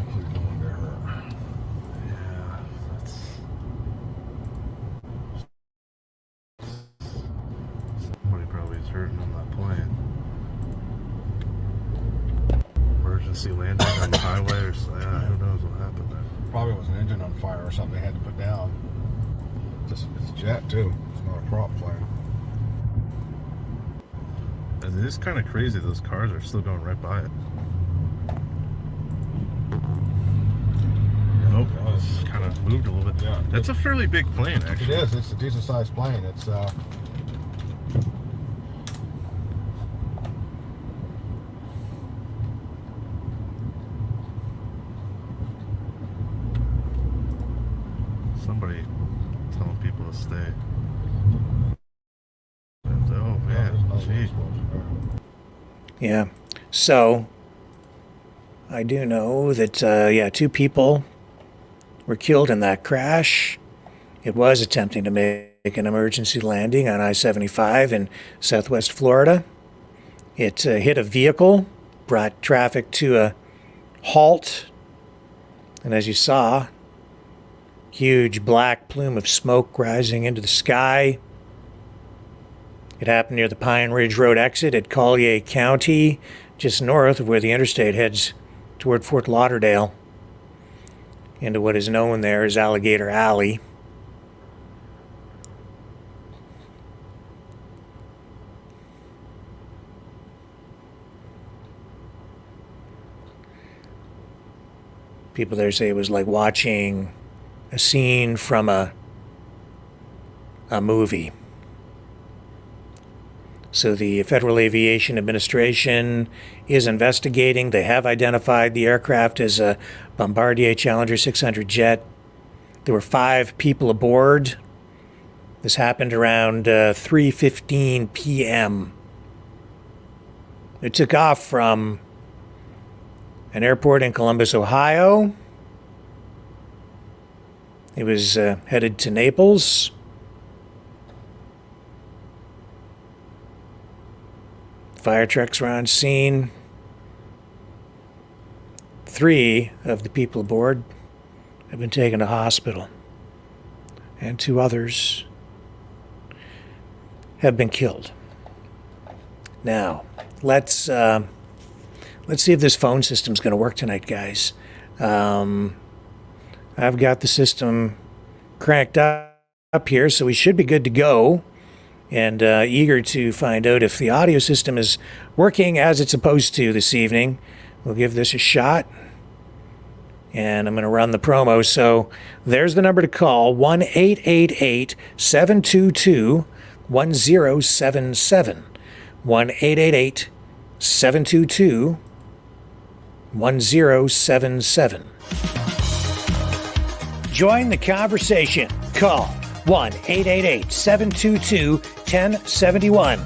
Somebody probably is hurting on that plane. Emergency landing on the highway or something. Yeah, who knows what happened there. Probably was an engine on fire or something they had to put down. It's a jet too. It's not a prop plane. And it is kind of crazy. Those cars are still going right by it. Nope, it's kind of moved a little bit. Yeah, that's a fairly big plane, actually. It is. It's a decent sized plane. It's Somebody telling people to stay. Oh man, gee. Yeah. So, I do know that, 2 people were killed in that crash. It was attempting to make an emergency landing on I-75 in southwest Florida. It hit a vehicle, brought traffic to a halt, and as you saw, huge black plume of smoke rising into the sky. It happened near the Pine Ridge Road exit at Collier County, just north of where the interstate heads toward Fort Lauderdale, into what is known there as Alligator Alley. People there say it was like watching a scene from a movie. So the Federal Aviation Administration is investigating. They have identified the aircraft as a Bombardier Challenger 600 jet. There were 5 people aboard. This happened around 3:15 p.m. It took off from an airport in Columbus, Ohio. It was headed to Naples. Fire trucks were on scene. 3 of the people aboard have been taken to hospital, and 2 others have been killed. Now, let's see if this phone system's going to work tonight, guys. I've got the system cranked up here, so we should be good to go. And eager to find out if the audio system is working as it's supposed to this evening. We'll give this a shot. And I'm going to run the promo. So there's the number to call, 1-888-722-1077. 1-888-722-1077. Join the conversation. Call 1-888-722-1071.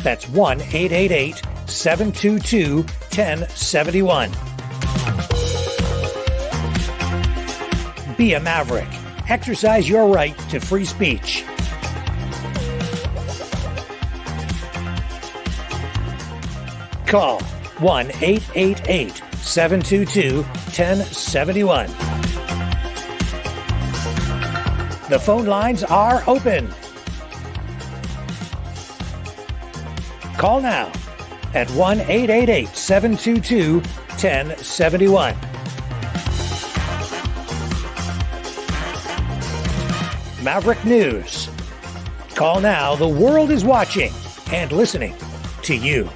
That's 1-888-722-1071. Be a maverick. Exercise your right to free speech. Call 1-888-722-1071. The phone lines are open. Call now at 1-888-722-1071. Maverick News. Call now. The world is watching and listening to you.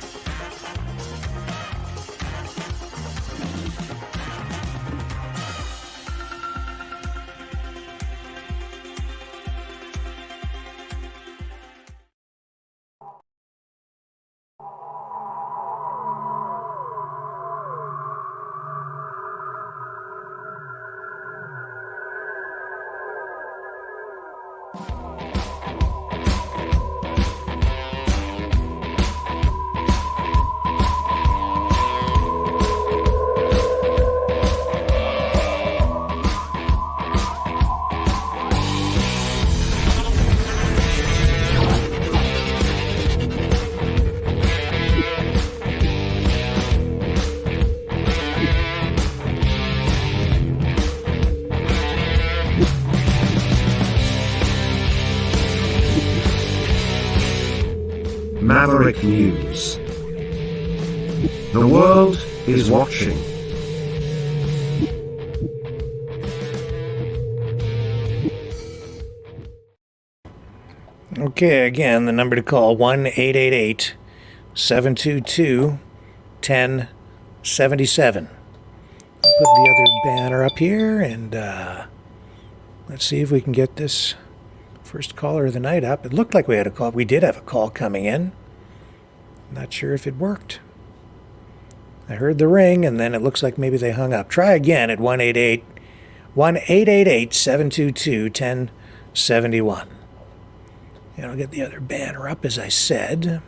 Maverick News. The world is watching. Okay, again, the number to call 1-888-722-1077. I'll put the other banner up here, and let's see if we can get this first caller of the night up. It looked like we had a call. We did have a call coming in. Not sure if it worked. I heard the ring, and then it looks like maybe they hung up. Try again at 1-888-722-1071. And I'll get the other banner up, as I said.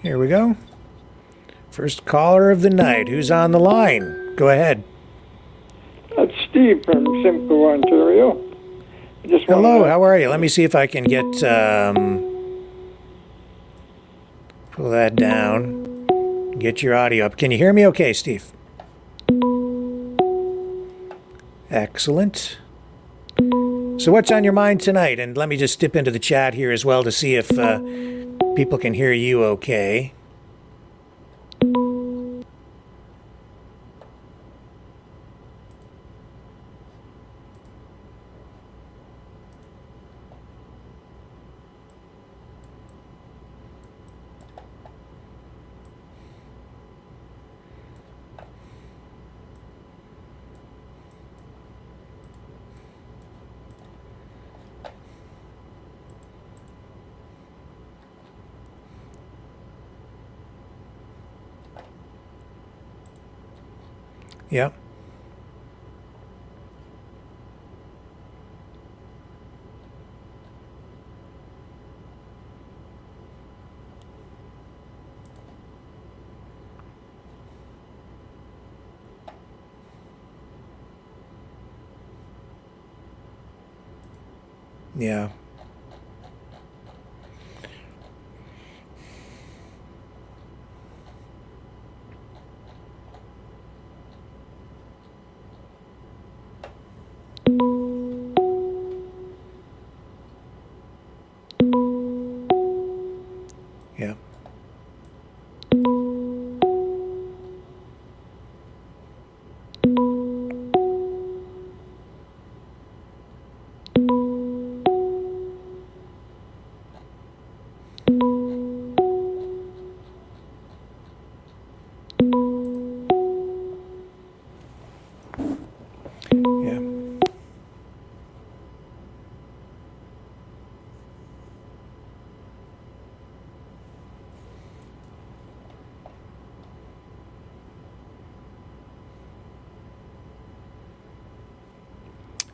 Here we go. First caller of the night. Who's on the line? Go ahead. That's Steve from Simcoe, Ontario. Hello, how are you? Let me see if I can get... pull that down. Get your audio up. Can you hear me okay, Steve? Excellent. So what's on your mind tonight? And let me just dip into the chat here as well to see if people can hear you okay. Yeah. Yeah. Yeah.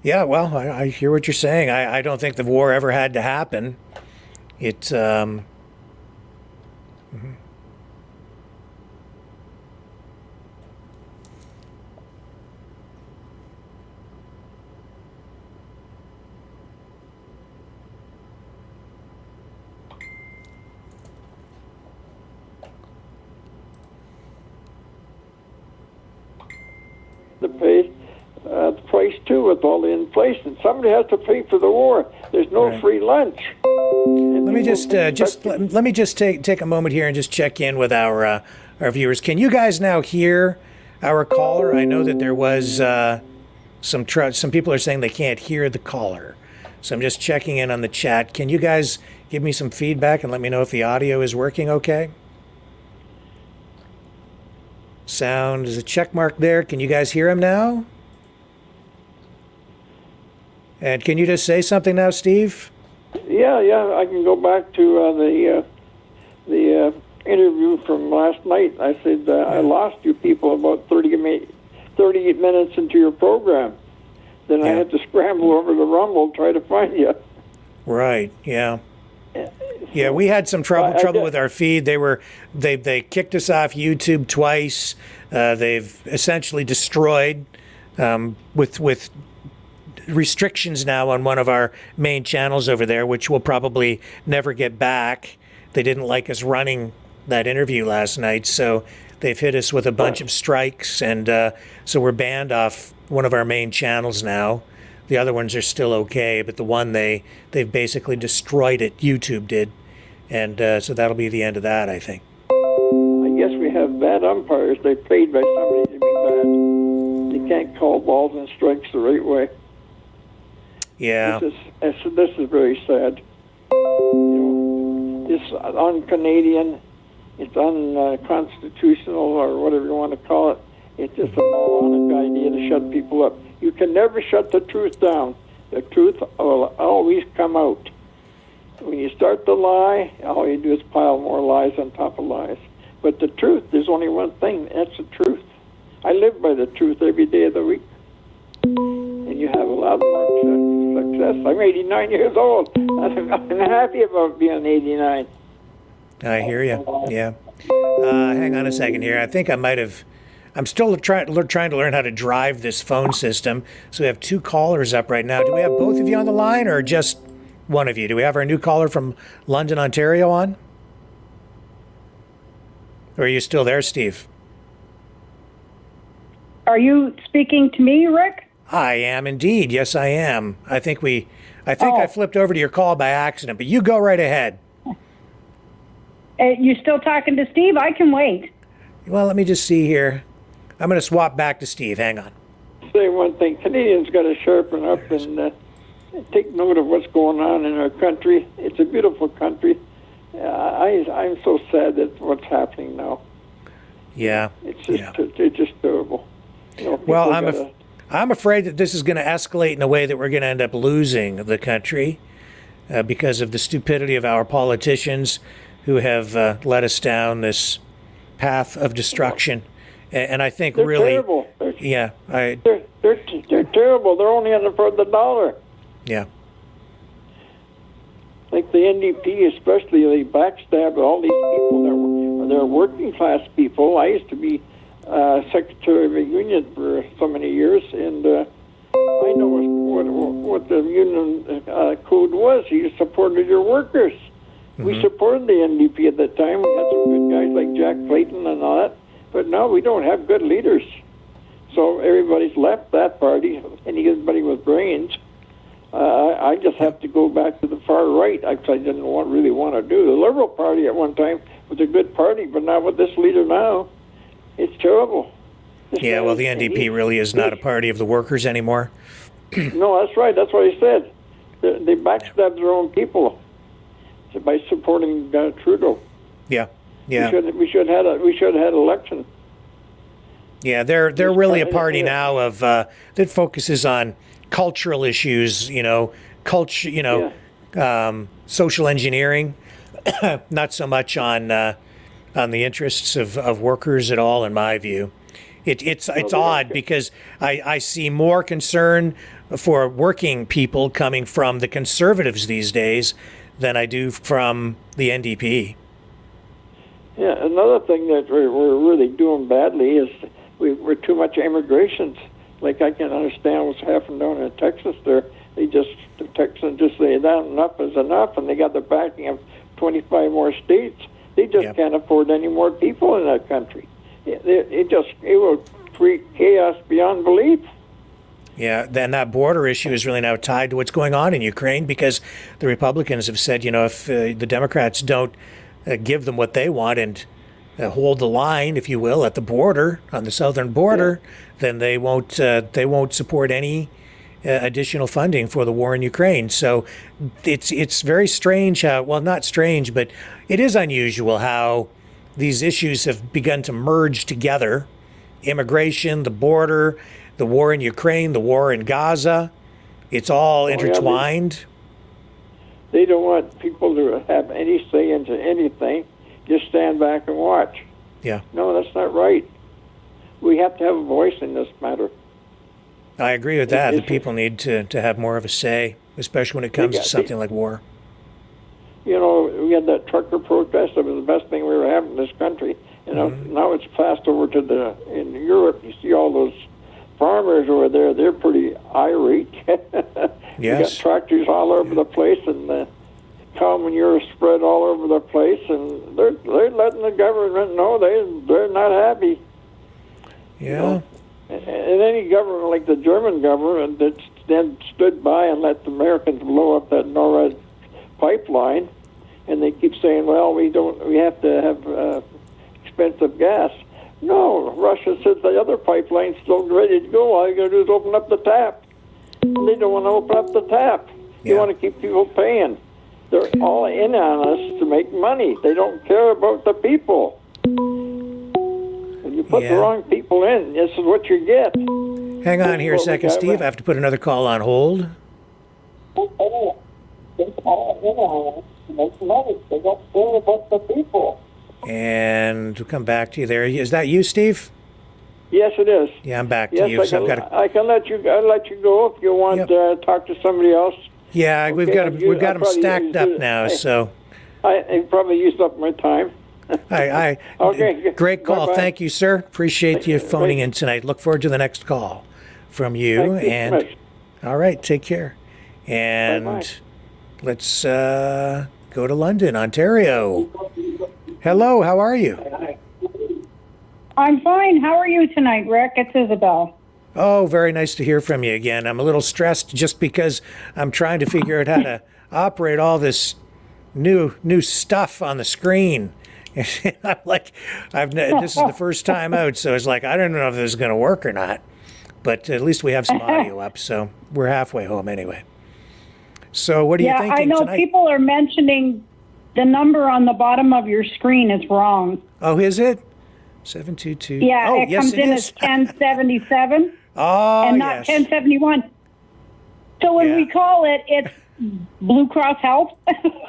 Yeah, well, I hear what you're saying. I don't think the war ever had to happen. It, mhm. To pay the price too with all the inflation. Somebody has to pay for the war. There's no free lunch. Let me let me just take a moment here and just check in with our viewers. Can you guys now hear our caller? I know that there was some people are saying they can't hear the caller, so I'm just checking in on the chat. Can you guys give me some feedback and let me know if the audio is working okay? Sound is a check mark there. Can you guys hear him now? And can you just say something now, Steve? Yeah, I can go back to the interview from last night. I said I lost you people about 38 minutes into your program. Then I had to scramble over the Rumble try to find you. Right. Yeah. Yeah, we had some trouble with our feed. They kicked us off YouTube twice. They've essentially destroyed with restrictions now on one of our main channels over there, which we'll probably never get back. They didn't like us running that interview last night, so they've hit us with a bunch of strikes, and so we're banned off one of our main channels now. The other ones are still okay, but the one they've basically destroyed it. YouTube did, and so that'll be the end of that, I think. I guess we have bad umpires. They're paid by somebody to be bad. They can't call balls and strikes the right way. Yeah. This is very sad. It's un-Canadian, it's unconstitutional, or whatever you want to call it. It's just a moronic idea to shut people up. You can never shut the truth down. The truth will always come out. When you start the lie, all you do is pile more lies on top of lies. But the truth, there's only one thing, that's the truth. I live by the truth every day of the week. And you have a lot more success. I'm 89 years old. I'm happy about being 89. I hear you. Yeah. Hang on a second here. I think I'm still trying to learn how to drive this phone system. So we have 2 callers up right now. Do we have both of you on the line or just one of you? Do we have our new caller from London, Ontario on? Or are you still there, Steve? Are you speaking to me, Rick? I am indeed. Yes, I am. I think I flipped over to your call by accident, but you go right ahead. You still talking to Steve? I can wait. Well, let me just see here. I'm going to swap back to Steve. Hang on. Say one thing. Canadians got to sharpen up and take note of what's going on in our country. It's a beautiful country. I'm so sad at what's happening now. Yeah. It's just terrible. Well, I'm afraid that this is going to escalate in a way that we're going to end up losing the country because of the stupidity of our politicians who have led us down this path of destruction. And I think they're really, terrible. Yeah, they're terrible. They're only in it for the dollar. Yeah. Like the NDP, especially, they backstab all these people. They're working class people. I used to be secretary of a union for so many years, and I know what the union code was. You supported your workers. Mm-hmm. We supported the NDP at that time. We had some good guys like Jack Clayton and all that, but now we don't have good leaders. So everybody's left that party, anybody with brains. I just have to go back to the far right, which I didn't really want to do. The Liberal Party at one time was a good party, but now with this leader now, it's terrible. Yeah, well, the NDP really is not a party of the workers anymore. No, that's right. That's what he said. They backstab their own people by supporting Trudeau. Yeah. We should have had election. Yeah, they're really a party now of that focuses on cultural issues. Social engineering, not so much on the interests of workers at all, in my view. It's odd because I see more concern for working people coming from the Conservatives these days than I do from the NDP. Yeah, another thing that we're really doing badly is we're too much immigration. Like, I can understand what's happening down in Texas there. The Texans just say that enough is enough, and they got the backing of 25 more states. They just can't afford any more people in that country. It will create chaos beyond belief. Yeah, then that border issue is really now tied to what's going on in Ukraine because the Republicans have said, if the Democrats don't give them what they want and hold the line, if you will, at the border, on the southern border, then they won't support any additional funding for the war in Ukraine. So it's very strange how, well, not strange, but it is unusual how these issues have begun to merge together. Immigration, the border, the war in Ukraine, the war in Gaza, it's all intertwined. They don't want people to have any say into anything. Just stand back and watch. Yeah. No, that's not right. We have to have a voice in this matter. I agree with that. The people need to have more of a say, especially when it comes to something like war. We had that trucker protest. It was the best thing we ever had in this country. Now it's passed over to in Europe. You see all those farmers over there. They're pretty irate. Yes. You got tractors all over the place and cow manure spread all over the place, and they're letting the government know they're not happy. Yeah. And any government like the German government that then stood by and let the Americans blow up that NORAD pipeline, and they keep saying, well, we have to have expensive gas. No, Russia says the other pipeline's still ready to go. All you got to do is open up the tap. And they don't want to open up the tap. They want to keep people paying. They're all in on us to make money. They don't care about the people. When you put the wrong people in, this is what you get. Hang on here a second, Steve. I have to put another call on hold. They make money. They don't care about the people. And we'll come back to you there. Is that you, Steve? Yes, it is. Yeah, I'm back to Yes, you. I So can, I've got I can let you. I'll let you go if you want to talk to somebody else. Yeah, we've got them stacked up now. So I probably used up my time. Okay. Great call. Bye-bye. Thank you, sir. Appreciate you phoning in tonight. Look forward to the next call from you. Thank you so And much. all right, take care. And Bye-bye. let's go to London, Ontario. Hello, how are you? I'm fine. How are you tonight, Rick? It's Isabel. Oh, very nice to hear from you again. I'm a little stressed just because I'm trying to figure out how to operate all this new stuff on the screen. And I'm like, this is the first time out, so it's like, I don't know if this is going to work or not. But at least we have some audio up, so we're halfway home anyway. So what are you thinking I know tonight? people are mentioning the number on the bottom of your screen is wrong. Oh, is it? 722. Yeah, oh, it yes, comes it in is. as 1077 Oh, and not yes. 1071. So when we call it, it's Blue Cross Health.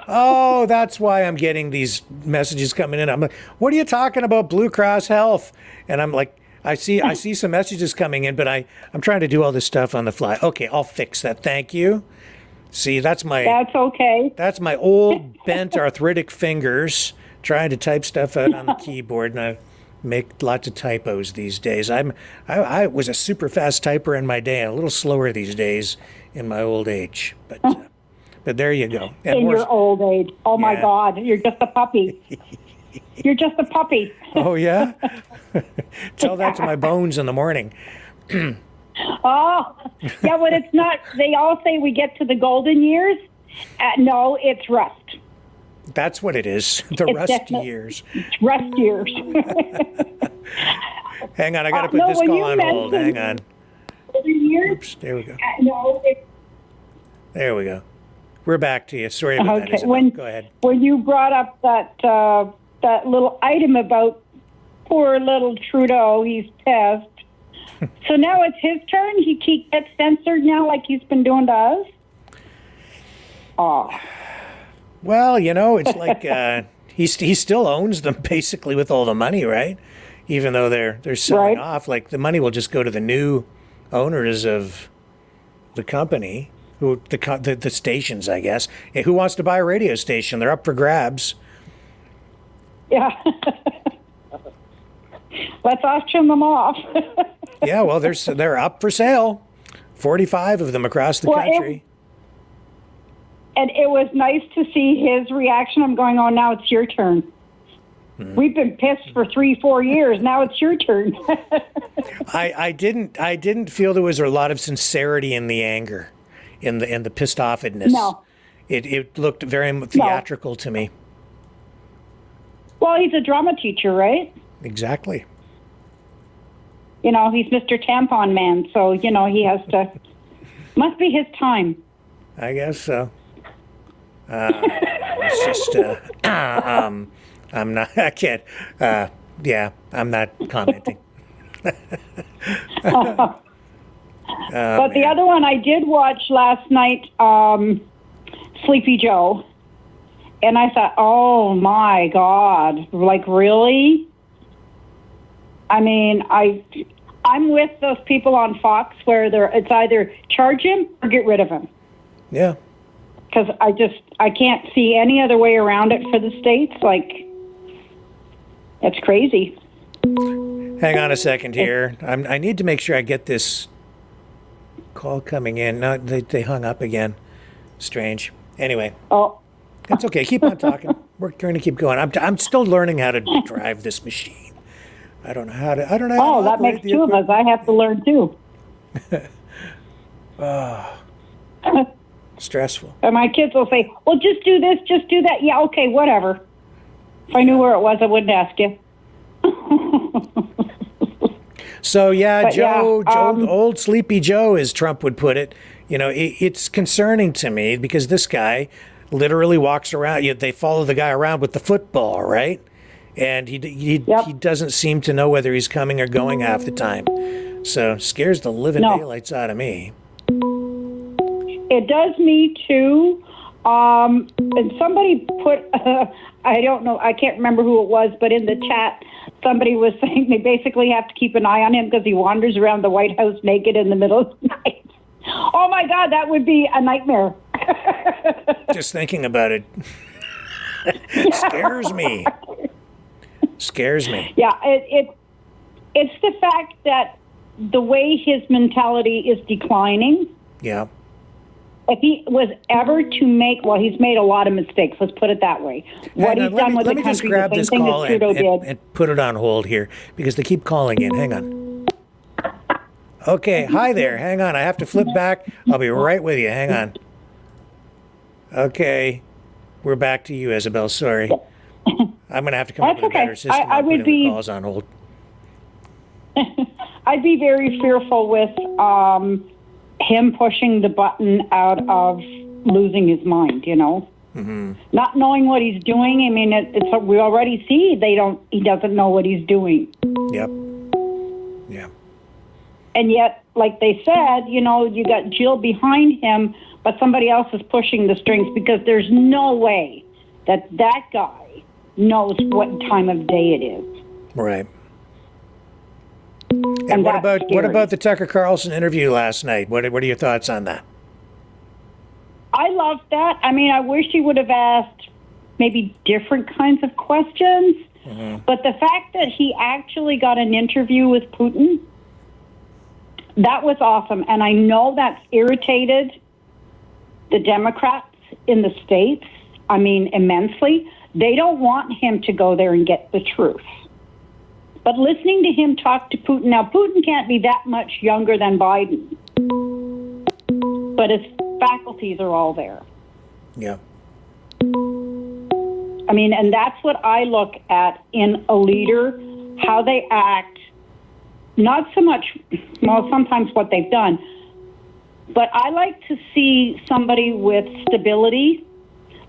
Oh, that's why I'm getting these messages coming in. I'm like, what are you talking about, Blue Cross Health? And I'm like, I see some messages coming in, but I'm trying to do all this stuff on the fly. Okay, I'll fix that. Thank you. See, that's okay. That's my old bent arthritic fingers trying to type stuff out on the keyboard, and I make lots of typos these days. I was a super fast typer in my day, and a little slower these days in my old age. But there you go. And In your old age. Oh, my Yeah. God. You're just a puppy. You're just a puppy. Oh, yeah? Tell that to my bones in the morning. Oh, yeah, but it's not. They all say we get to the golden years. No, it's rust. That's what it is. The It's rusty definite- years. It's rust years. Hang on, I got to put no, this when call you on hold. Hang mentioned- on. Golden years? Oops, there we go. No, it's There we go. We're back to you. Sorry about that, okay. Isabel. Go ahead. When you brought up that little item about poor little Trudeau, he's pissed. So now it's his turn. He gets censored now, like he's been doing to us. Oh. Well, it's like he still owns them basically with all the money, right? Even though they're selling off, like the money will just go to the new owners of the company, the stations, I guess. Who wants to buy a radio station? They're up for grabs. Yeah. Let's auction them off. Yeah, well, they're up for sale. 45 of them across the country. And it was nice to see his reaction. I'm going, oh, now it's your turn. We've been pissed for 3-4 years. Now it's your turn. I didn't feel there was a lot of sincerity in the anger, in the pissed offedness. No. It looked very theatrical to me. Well, he's a drama teacher, right? Exactly. He's Mr. Tampon Man, so, he has to... Must be his time. I guess so. It's just, I'm not, I can't, I'm not commenting. But the other one I did watch last night, Sleepy Joe. And I thought, oh my God, like really? I mean, I'm with those people on Fox where it's either charge him or get rid of him. Yeah. Because I can't see any other way around it for the States. Like, it's crazy. Hang on a second here. I need to make sure I get this call coming in. No, they hung up again. Strange. Anyway. Oh. That's okay. Keep on talking. We're going to keep going. I'm still learning how to drive this machine. I don't know how to. I don't know. How Oh, to that operate makes the two of us. I have to learn too. Stressful. And my kids will say, well, just do this, just do that. Yeah, okay, whatever. If I knew where it was, I wouldn't ask you. So, yeah, But Joe, yeah, old Sleepy Joe, as Trump would put it, you know, it's concerning to me because this guy literally walks around. They follow the guy around with the football, right? And he doesn't seem to know whether he's coming or going half the time. So, scares the living daylights out of me. It does me too. And somebody put, I don't know, I can't remember who it was, but in the chat, somebody was saying they basically have to keep an eye on him because he wanders around the White House naked in the middle of the night. Oh my God, that would be a nightmare. Just thinking about it scares me. Scares me. Yeah, it's the fact that the way his mentality is declining. Yeah. If he was ever to make, well, he's made a lot of mistakes. Let's put it that way. What he's done with the country, the same thing as Trudeau did. And put it on hold here because they keep calling in. Hang on. Okay, hi there. Hang on. I have to flip back. I'll be right with you. Hang on. Okay, we're back to you, Isabel. Sorry. I'm going to have to come up with a better system. I would be the calls on hold. I'd be very fearful with him pushing the button out of losing his mind, you know, not knowing what he's doing. I mean, it's we already see he doesn't know what he's doing. Yep. Yeah. And yet, like they said, you know, you got Jill behind him, but somebody else is pushing the strings because there's no way that guy knows what time of day it is. Right. And what about the Tucker Carlson interview last night? What are your thoughts on that? I loved that. I mean, I wish he would have asked maybe different kinds of questions. But the fact that he actually got an interview with Putin, that was awesome. And I know that's irritated the Democrats in the States, I mean, immensely. They don't want him to go there and get the truth. But listening to him talk to Putin, now Putin can't be that much younger than Biden, but his faculties are all there. Yeah. I mean, and that's what I look at in a leader, how they act, not so much, well, sometimes what they've done, but I like to see somebody with stability.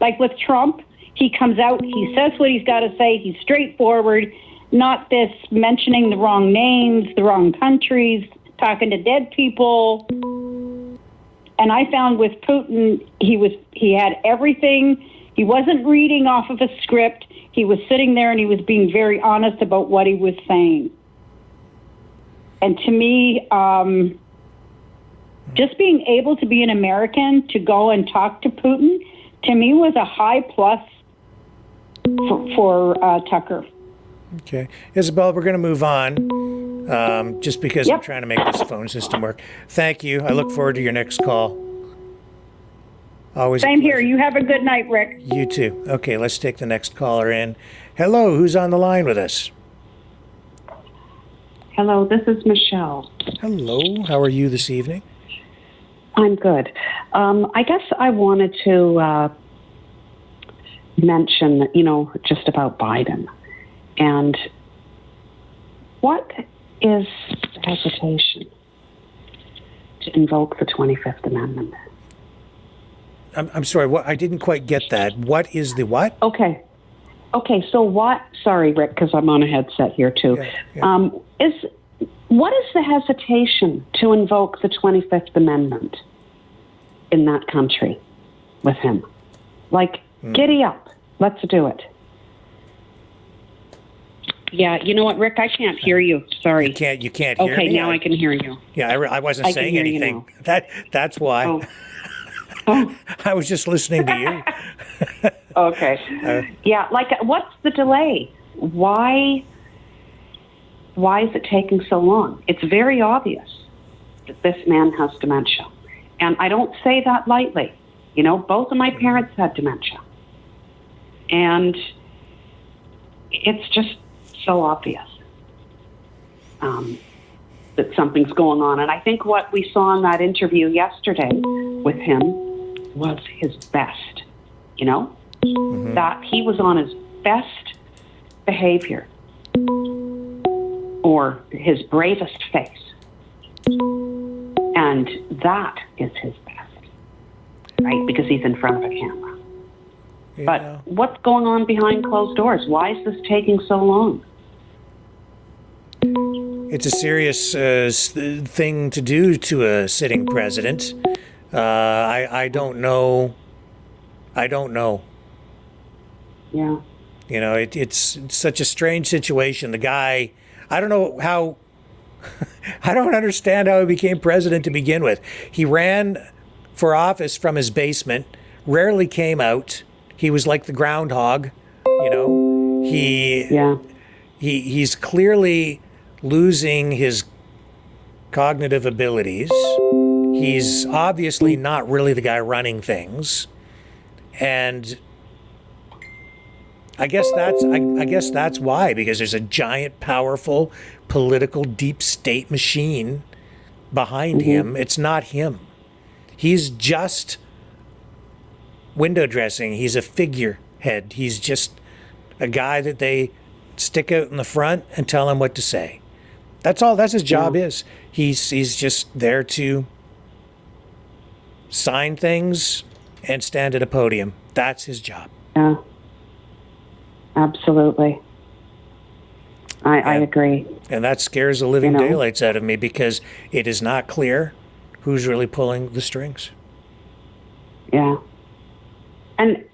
Like with Trump, he comes out, he says what he's got to say, he's straightforward, not this mentioning the wrong names, the wrong countries, talking to dead people. And I found with Putin, he had everything. He wasn't reading off of a script. He was sitting there and he was being very honest about what he was saying. And to me, just being able to be an American to go and talk to Putin, to me was a high plus for Tucker. Okay. Isabel, we're going to move on just because I'm trying to make this phone system work. Thank you. I look forward to your next call. Always Same here. You have a good night, Rick. You too. Okay, let's take the next caller in. Hello, who's on the line with us? Hello, this is Michelle. Hello, how are you this evening? I'm good. I guess I wanted to mention, just about Biden. And what is the hesitation to invoke the 25th Amendment? I'm sorry, what? I didn't quite get that. What is the what? Okay, so what, sorry, Rick, because I'm on a headset here too. What is the hesitation to invoke the 25th Amendment in that country with him? Giddy up, let's do it. Yeah, you know what, Rick? I can't hear you. Sorry. You can't hear me? Okay, now I can hear you. Yeah, I wasn't saying anything. That's why. Oh. I was just listening to you. Okay. What's the delay? Why is it taking so long? It's very obvious that this man has dementia. And I don't say that lightly. Both of my parents had dementia. And it's just so obvious. that something's going on. And I think what we saw in that interview yesterday with him was his best, that he was on his best behavior or his bravest face. And that is his best, right? Because he's in front of a camera. Yeah. But what's going on behind closed doors? Why is this taking so long? It's a serious thing to do to a sitting president. I don't know. I don't know. Yeah. It's such a strange situation. The guy, I don't know how, I don't understand how he became president to begin with. He ran for office from his basement, rarely came out. He was like the groundhog, He's clearly losing his cognitive abilities. He's obviously not really the guy running things. And I guess that's why, because there's a giant, powerful political deep state machine behind him. It's not him. He's just window dressing. He's a figurehead. He's just a guy that they stick out in the front and tell him what to say. That's all. That's his job is. He's just there to sign things and stand at a podium. That's his job. Yeah. Absolutely. I agree. And that scares the living daylights out of me, because it is not clear who's really pulling the strings. Yeah. And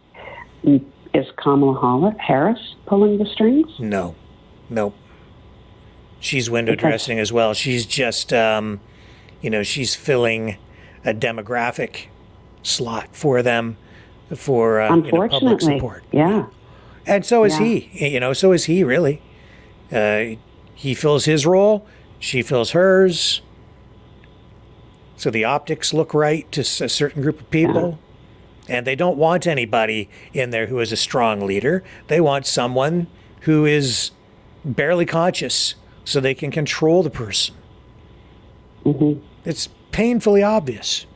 is Kamala Harris pulling the strings? No. Nope. She's window dressing as well. She's just, she's filling a demographic slot for them for public support. Yeah. And so is he. So is he, really. He fills his role. She fills hers. So the optics look right to a certain group of people. And they don't want anybody in there who is a strong leader. They want someone who is barely conscious so they can control the person. It's painfully obvious.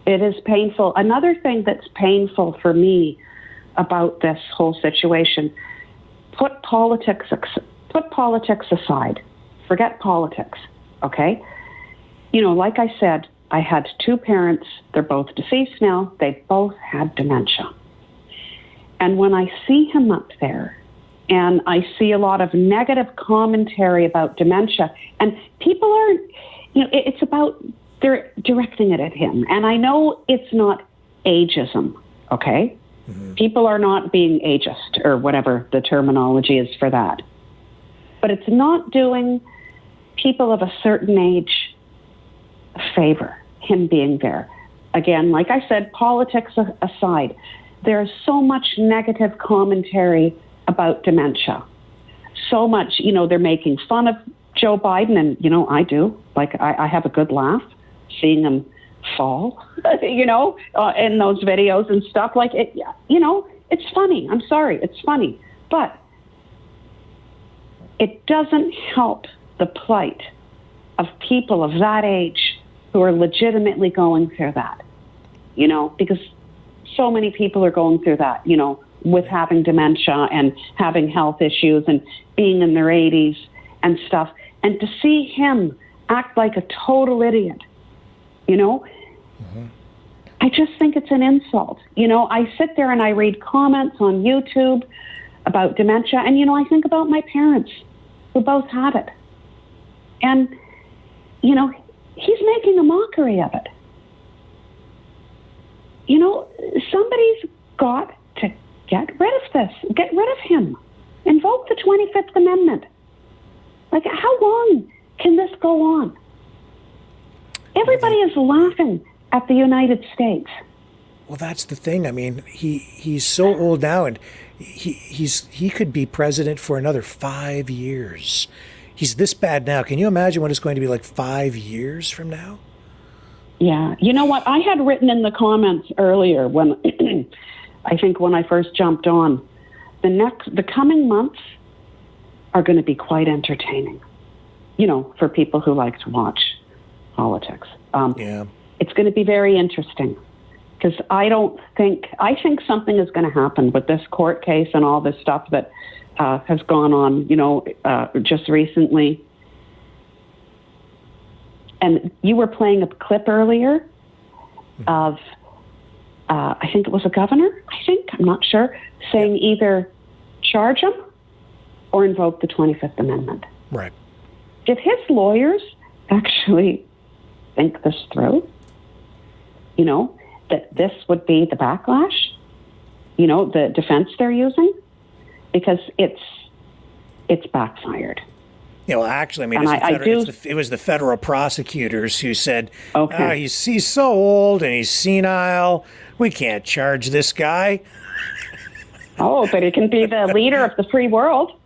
It is painful. Another thing that's painful for me about this whole situation, put politics aside. Forget politics, okay? Like I said, I had two parents. They're both deceased now. They both had dementia. And when I see him up there, and I see a lot of negative commentary about dementia, and people are, it's about, they're directing it at him. And I know it's not ageism, okay? People are not being ageist, or whatever the terminology is for that. But it's not doing people of a certain age a favor, him being there. Again, like I said, politics aside, there's so much negative commentary about dementia. So much, they're making fun of Joe Biden, and, I do. Like, I have a good laugh seeing him fall, in those videos and stuff. Like, it's funny. I'm sorry, it's funny. But it doesn't help the plight of people of that age who are legitimately going through that, because so many people are going through that, with having dementia and having health issues and being in their 80s and stuff. And to see him act like a total idiot, I just think it's an insult. I sit there and I read comments on YouTube about dementia, and, I think about my parents who both had it. And, he's making a mockery of it. Somebody's got to get rid of this. Get rid of him. Invoke the 25th Amendment. Like, how long can this go on? Everybody is laughing at the United States. Well, that's the thing. I mean, he's so old now, and he could be president for another 5 years. He's this bad now. Can you imagine what it's going to be like 5 years from now? Yeah. You know what? I had written in the comments earlier when I think when I first jumped on, the coming months are going to be quite entertaining. for people who like to watch politics. Yeah. It's going to be very interesting because I think something is going to happen with this court case and all this stuff that has gone on, just recently. And you were playing a clip earlier of, I think it was a governor, I'm not sure, saying either charge him or invoke the 25th Amendment. Right. Did his lawyers actually think this through? That this would be the backlash? The defense they're using? Because it's backfired. Yeah, well, actually, it was the federal prosecutors who said, okay. He's so old and he's senile. We can't charge this guy. Oh, but he can be the leader of the free world.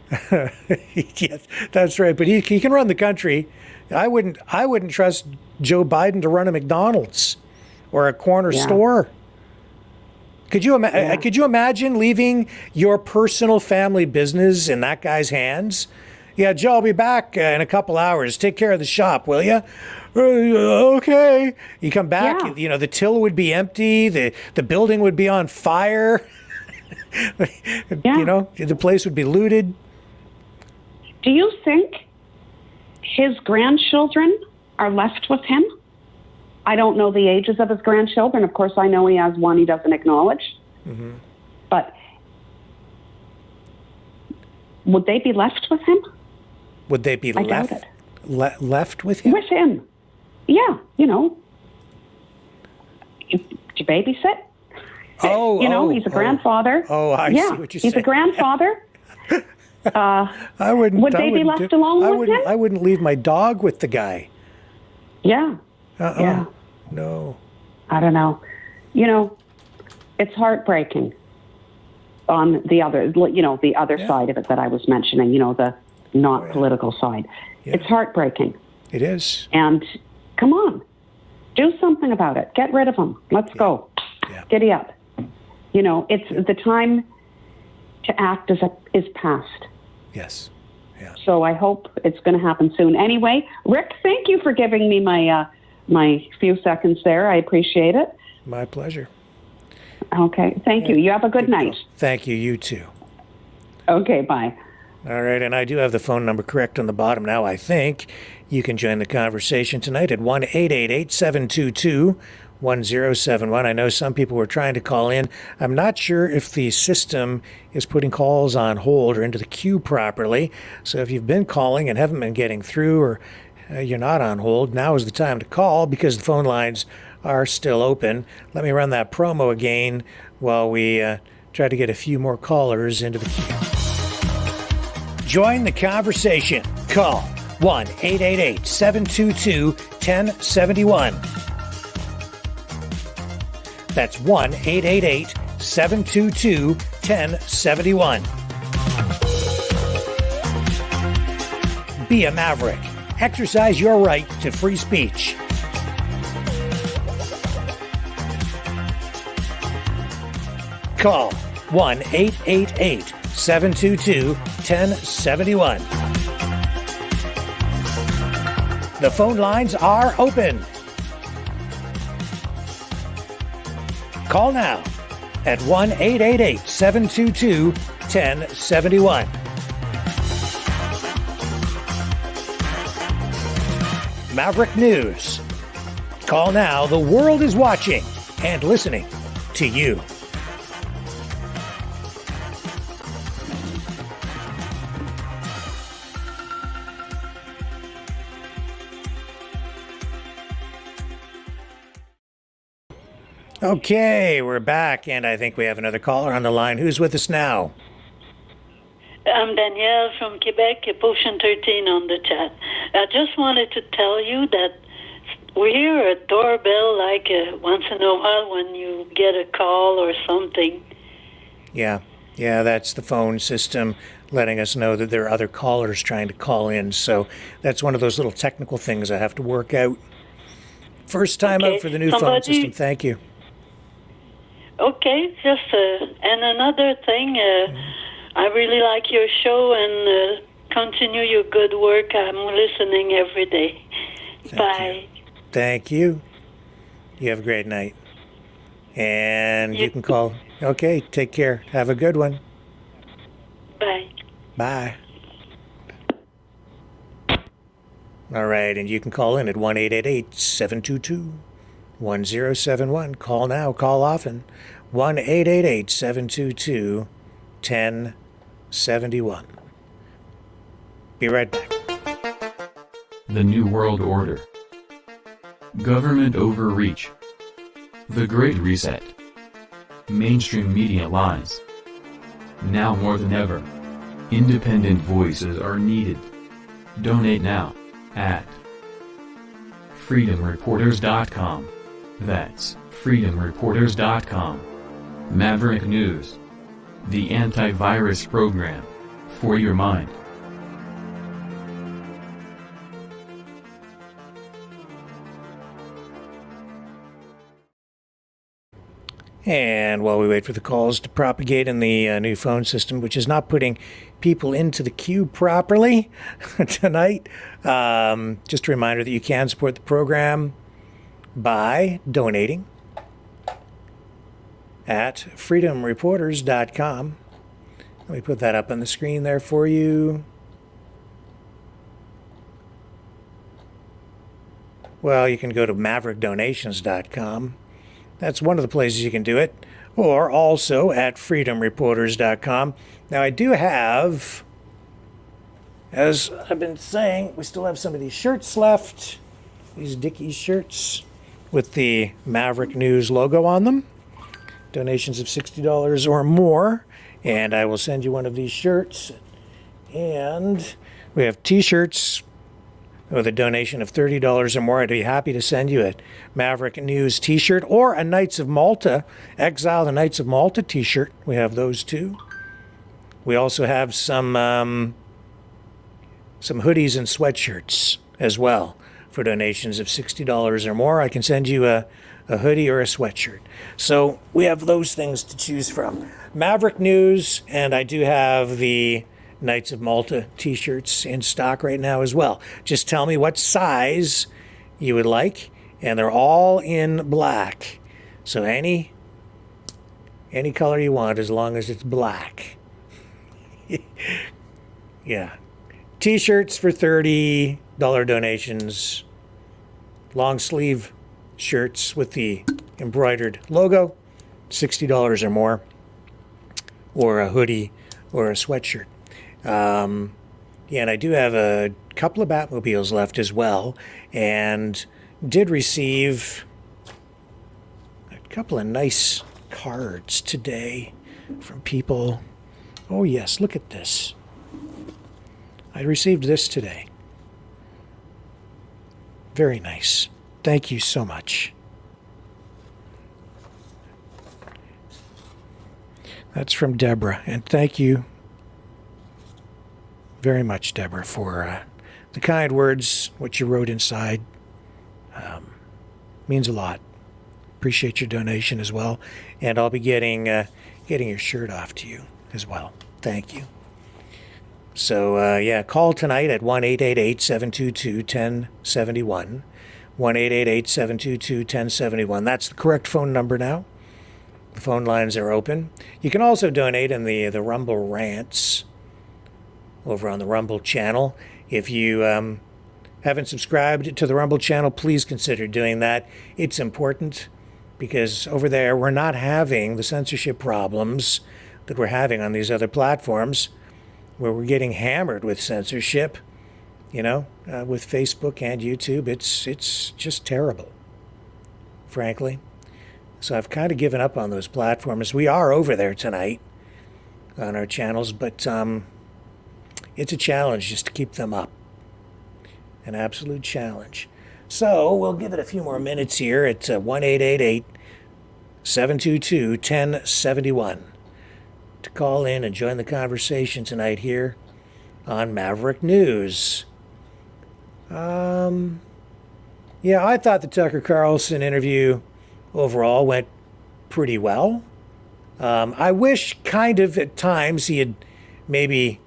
Yes, that's right. But he can run the country. I wouldn't trust Joe Biden to run a McDonald's or a corner store. Could you imagine leaving your personal family business in that guy's hands? Yeah, Joe, I'll be back in a couple hours. Take care of the shop, will you? Okay. You come back, the till would be empty. The building would be on fire. The place would be looted. Do you think his grandchildren are left with him? I don't know the ages of his grandchildren. Of course, I know he has one he doesn't acknowledge. Mm-hmm. But would they be left with him? Would they be left with him? With him. Yeah, you babysit. He's a grandfather. I see what you're saying. He's a grandfather. I wouldn't. Would they be left alone with him? I wouldn't leave my dog with the guy. Yeah. Yeah. No. I don't know. It's heartbreaking. On the other, the other side of it that I was mentioning, the not political side. Yeah. It's heartbreaking. It is. And come on, do something about it. Get rid of them. Let's go. Yeah. Giddy up. It's the time to act is past. Yes. Yeah. So I hope it's going to happen soon. Anyway, Rick, thank you for giving me my few seconds there. I appreciate it. My pleasure. Okay. Thank you. You have a good night. Thank you. You too. Okay. Bye. All right. And I do have the phone number correct on the bottom now, I think. You can join the conversation tonight at 1-888-722-1071. I know some people were trying to call in. I'm not sure if the system is putting calls on hold or into the queue properly. So if you've been calling and haven't been getting through, or you're not on hold, now is the time to call because the phone lines are still open. Let me run that promo again while we try to get a few more callers into the queue. Join the conversation. Call 1-888-722-1071. That's 1-888-722-1071. Be a maverick. Exercise your right to free speech. Call 1-888-722-1071. The phone lines are open. Call now at 1-888-722-1071. Maverick News. Call now. The world is watching and listening to you. Okay, we're back, and I think we have another caller on the line. Who's with us now? I'm Danielle from Quebec, Potion 13 on the chat. I just wanted to tell you that we hear a doorbell like once in a while when you get a call or something. Yeah, that's the phone system letting us know that there are other callers trying to call in. So that's one of those little technical things I have to work out. First time out for the new phone system. Thank you. Okay, just and another thing, I really like your show, and Continue your good work. I'm listening every day. Bye. Thank you. You have a great night. And you can call. Okay, take care. Have a good one. Bye. Bye. All right, and you can call in at 1-888-722-1071. Call now, call often. 1-888-722-1071. Be right back. The New World Order. Government overreach. The Great Reset. Mainstream media lies. Now more than ever, independent voices are needed. Donate now at freedomreporters.com. That's freedomreporters.com. Maverick News. The antivirus program for your mind. And while we wait for the calls to propagate in the new phone system, which is not putting people into the queue properly tonight, just a reminder that you can support the program by donating at freedomreporters.com. Let me put that up on the screen there for you. Well, you can go to maverickdonations.com. That's one of the places you can do it. Or also at freedomreporters.com. Now, I do have, as I've been saying, we still have some of these shirts left. These Dickies shirts with the Maverick News logo on them. Donations of $60 or more. And I will send you one of these shirts. And we have t-shirts with a donation of $30 or more. I'd be happy to send you a Maverick News t-shirt or a Knights of Malta, Exile the Knights of Malta t-shirt. We have those too. We also have some hoodies and sweatshirts as well for donations of $60 or more. I can send you a hoodie or a sweatshirt. So we have those things to choose from. Maverick News, and I do have the Knights of Malta t-shirts in stock right now as well. Just tell me what size you would like, and they're all in black. So any color you want, as long as it's black. Yeah. T-shirts for $30 donations. Long sleeve shirts with the embroidered logo, $60 or more. Or a hoodie or a sweatshirt. Yeah, and I do have a couple of Batmobiles left as well, and did receive a couple of nice cards today from people. Oh yes, look at this. I received this today. Very nice. Thank you so much. That's from Deborah, and thank you very much, Deborah, for the kind words, what you wrote inside. Means a lot. Appreciate your donation as well. And I'll be getting your shirt off to you as well. Thank you. So, yeah, call tonight at 1-888-722-1071. 1-888-722-1071. That's the correct phone number now. The phone lines are open. You can also donate in the Rumble Rants over on the Rumble channel. If you haven't subscribed to the Rumble channel, please consider doing that. It's important because over there we're not having the censorship problems that we're having on these other platforms where we're getting hammered with censorship, with Facebook and YouTube. It's just terrible, frankly. So I've kind of given up on those platforms. We are over there tonight on our channels, but it's a challenge just to keep them up. An absolute challenge. So we'll give it a few more minutes here at 1-888-722-1071 to call in and join the conversation tonight here on Maverick News. Yeah, I thought the Tucker Carlson interview overall went pretty well. I wish kind of at times he had maybe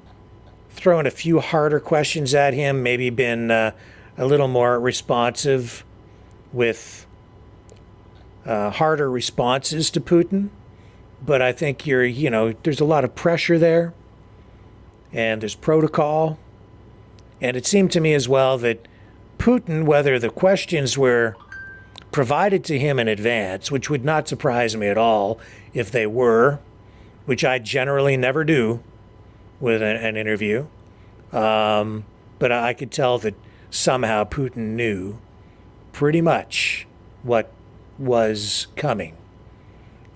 thrown a few harder questions at him, maybe been a little more responsive with harder responses to Putin. But I think there's a lot of pressure there, and there's protocol. And it seemed to me as well that Putin, whether the questions were provided to him in advance, which would not surprise me at all if they were, which I generally never do with an interview, but I could tell that somehow Putin knew pretty much what was coming.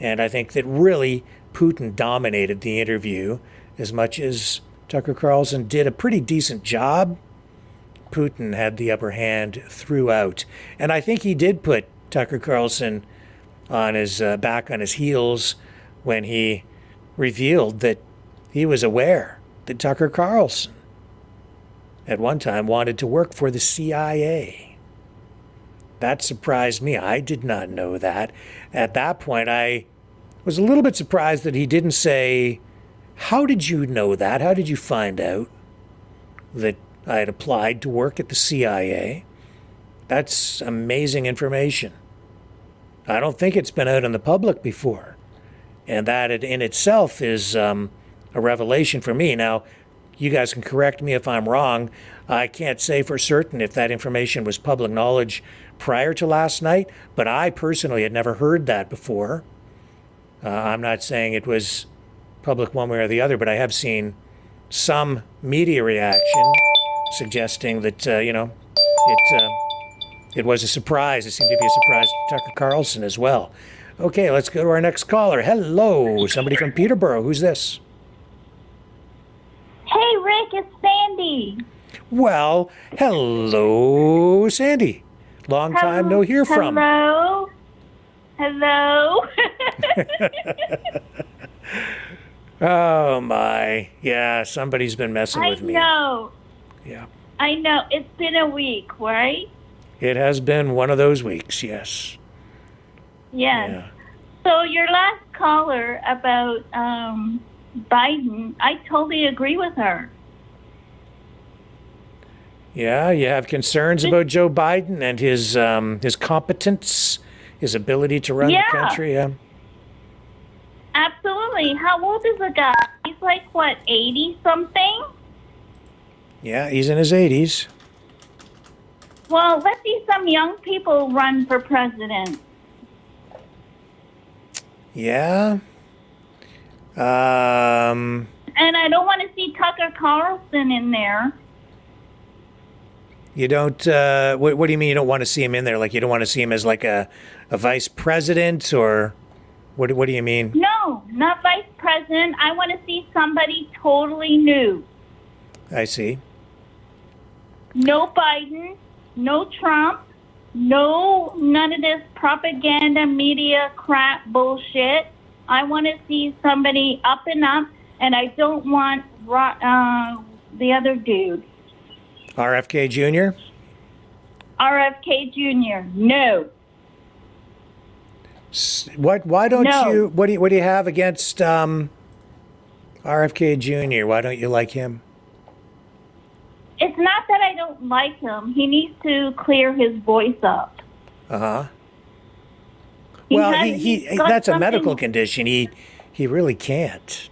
And I think that really Putin dominated the interview as much as Tucker Carlson did a pretty decent job. Putin had the upper hand throughout. And I think he did put Tucker Carlson on his back on his heels when he revealed that he was aware that Tucker Carlson at one time wanted to work for the CIA. That surprised me. I did not know that. At that point, I was a little bit surprised that he didn't say, "How did you know that? How did you find out that I had applied to work at the CIA?" That's amazing information. I don't think it's been out in the public before. And that in itself is a revelation for me. Now, you guys can correct me if I'm wrong. I can't say for certain if that information was public knowledge prior to last night, but I personally had never heard that before. I'm not saying it was public one way or the other, but I have seen some media reaction suggesting that, it was a surprise. It seemed to be a surprise to Tucker Carlson as well. Okay, let's go to our next caller. Hello, somebody from Peterborough. Who's this? Hey, Rick, it's Sandy. Well, hello, Sandy. Long time no hear from. Hello. Hello. Oh, my. Yeah, somebody's been messing with me. I know. Yeah. I know. It's been a week, right? It has been one of those weeks, yes. Yes. Yeah. So your last caller about Biden, I totally agree with her. Yeah, you have concerns about Joe Biden and his competence, his ability to run the country. Yeah. Absolutely. How old is the guy? He's like, what, 80-something? Yeah, he's in his 80s. Well, let's see some young people run for president. Yeah. And I don't want to see Tucker Carlson in there. You don't, what do you mean you don't want to see him in there? Like you don't want to see him as like a vice president, or what do you mean? No, not vice president. I want to see somebody totally new. I see. No Biden, no Trump, none of this propaganda media crap bullshit. I want to see somebody up and up, and I don't want the other dude. RFK Jr.? RFK Jr., no. Why don't you, what do you have against RFK Jr.? Why don't you like him? It's not that I don't like him. He needs to clear his voice up. Uh-huh. Well, that's a medical condition. He really can't.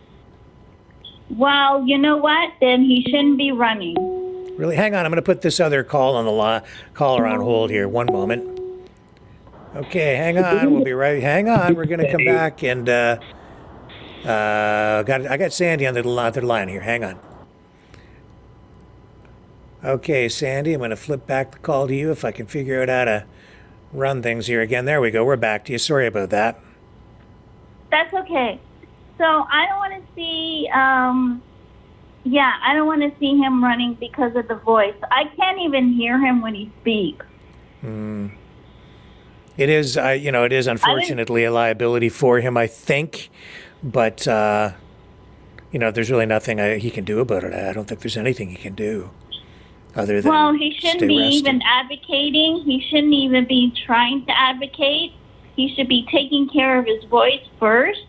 Well, you know what? Then he shouldn't be running. Really? Hang on. I'm going to put this other caller on hold here. One moment. Okay, hang on. We'll be right. Hang on. We're going to come back and I got Sandy on the line here. Hang on. Okay, Sandy, I'm going to flip back the call to you if I can figure out how to run things here again. There we go. We're back to you. Sorry about that. That's okay. So I don't want to see, I don't want to see him running because of the voice. I can't even hear him when he speaks. It is, it is unfortunately a liability for him, I think. But, there's really nothing he can do about it. I don't think there's anything he can do. Other than he shouldn't be even advocating. He shouldn't even be trying to advocate. He should be taking care of his voice first.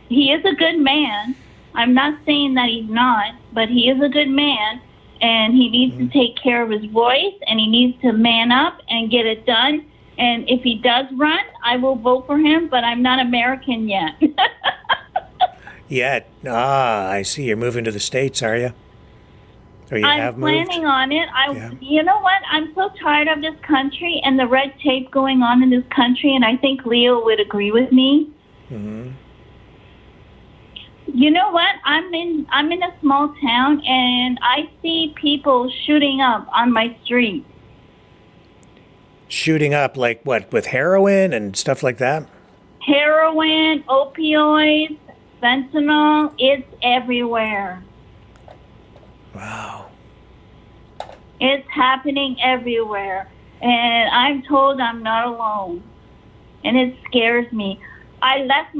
He is a good man, I'm not saying that he's not, but he is a good man, and he needs to take care of his voice, and he needs to man up and get it done. And if he does run, I will vote for him, but I'm not American yet. Yet? I see. You're moving to the States, are you? Or you I'm have moved? planning on it. You know what? I'm so tired of this country and the red tape going on in this country, and I think Leo would agree with me. Mm-hmm. You know what? I'm in a small town, and I see people shooting up on my street. Shooting up, like what, with heroin and stuff like that? Heroin, opioids, fentanyl, it's everywhere. Wow. It's happening everywhere. And I'm told I'm not alone. And it scares me. I left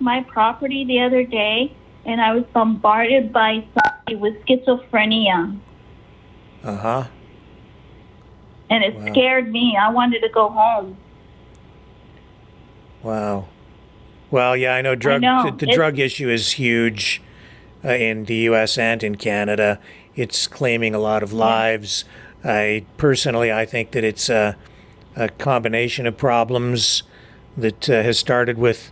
my property the other day, and I was bombarded by somebody with schizophrenia. Uh-huh. And it scared me. I wanted to go home. Wow. Well, yeah, I know the drug issue is huge in the U.S. and in Canada. It's claiming a lot of lives. I think that it's a combination of problems that has started with,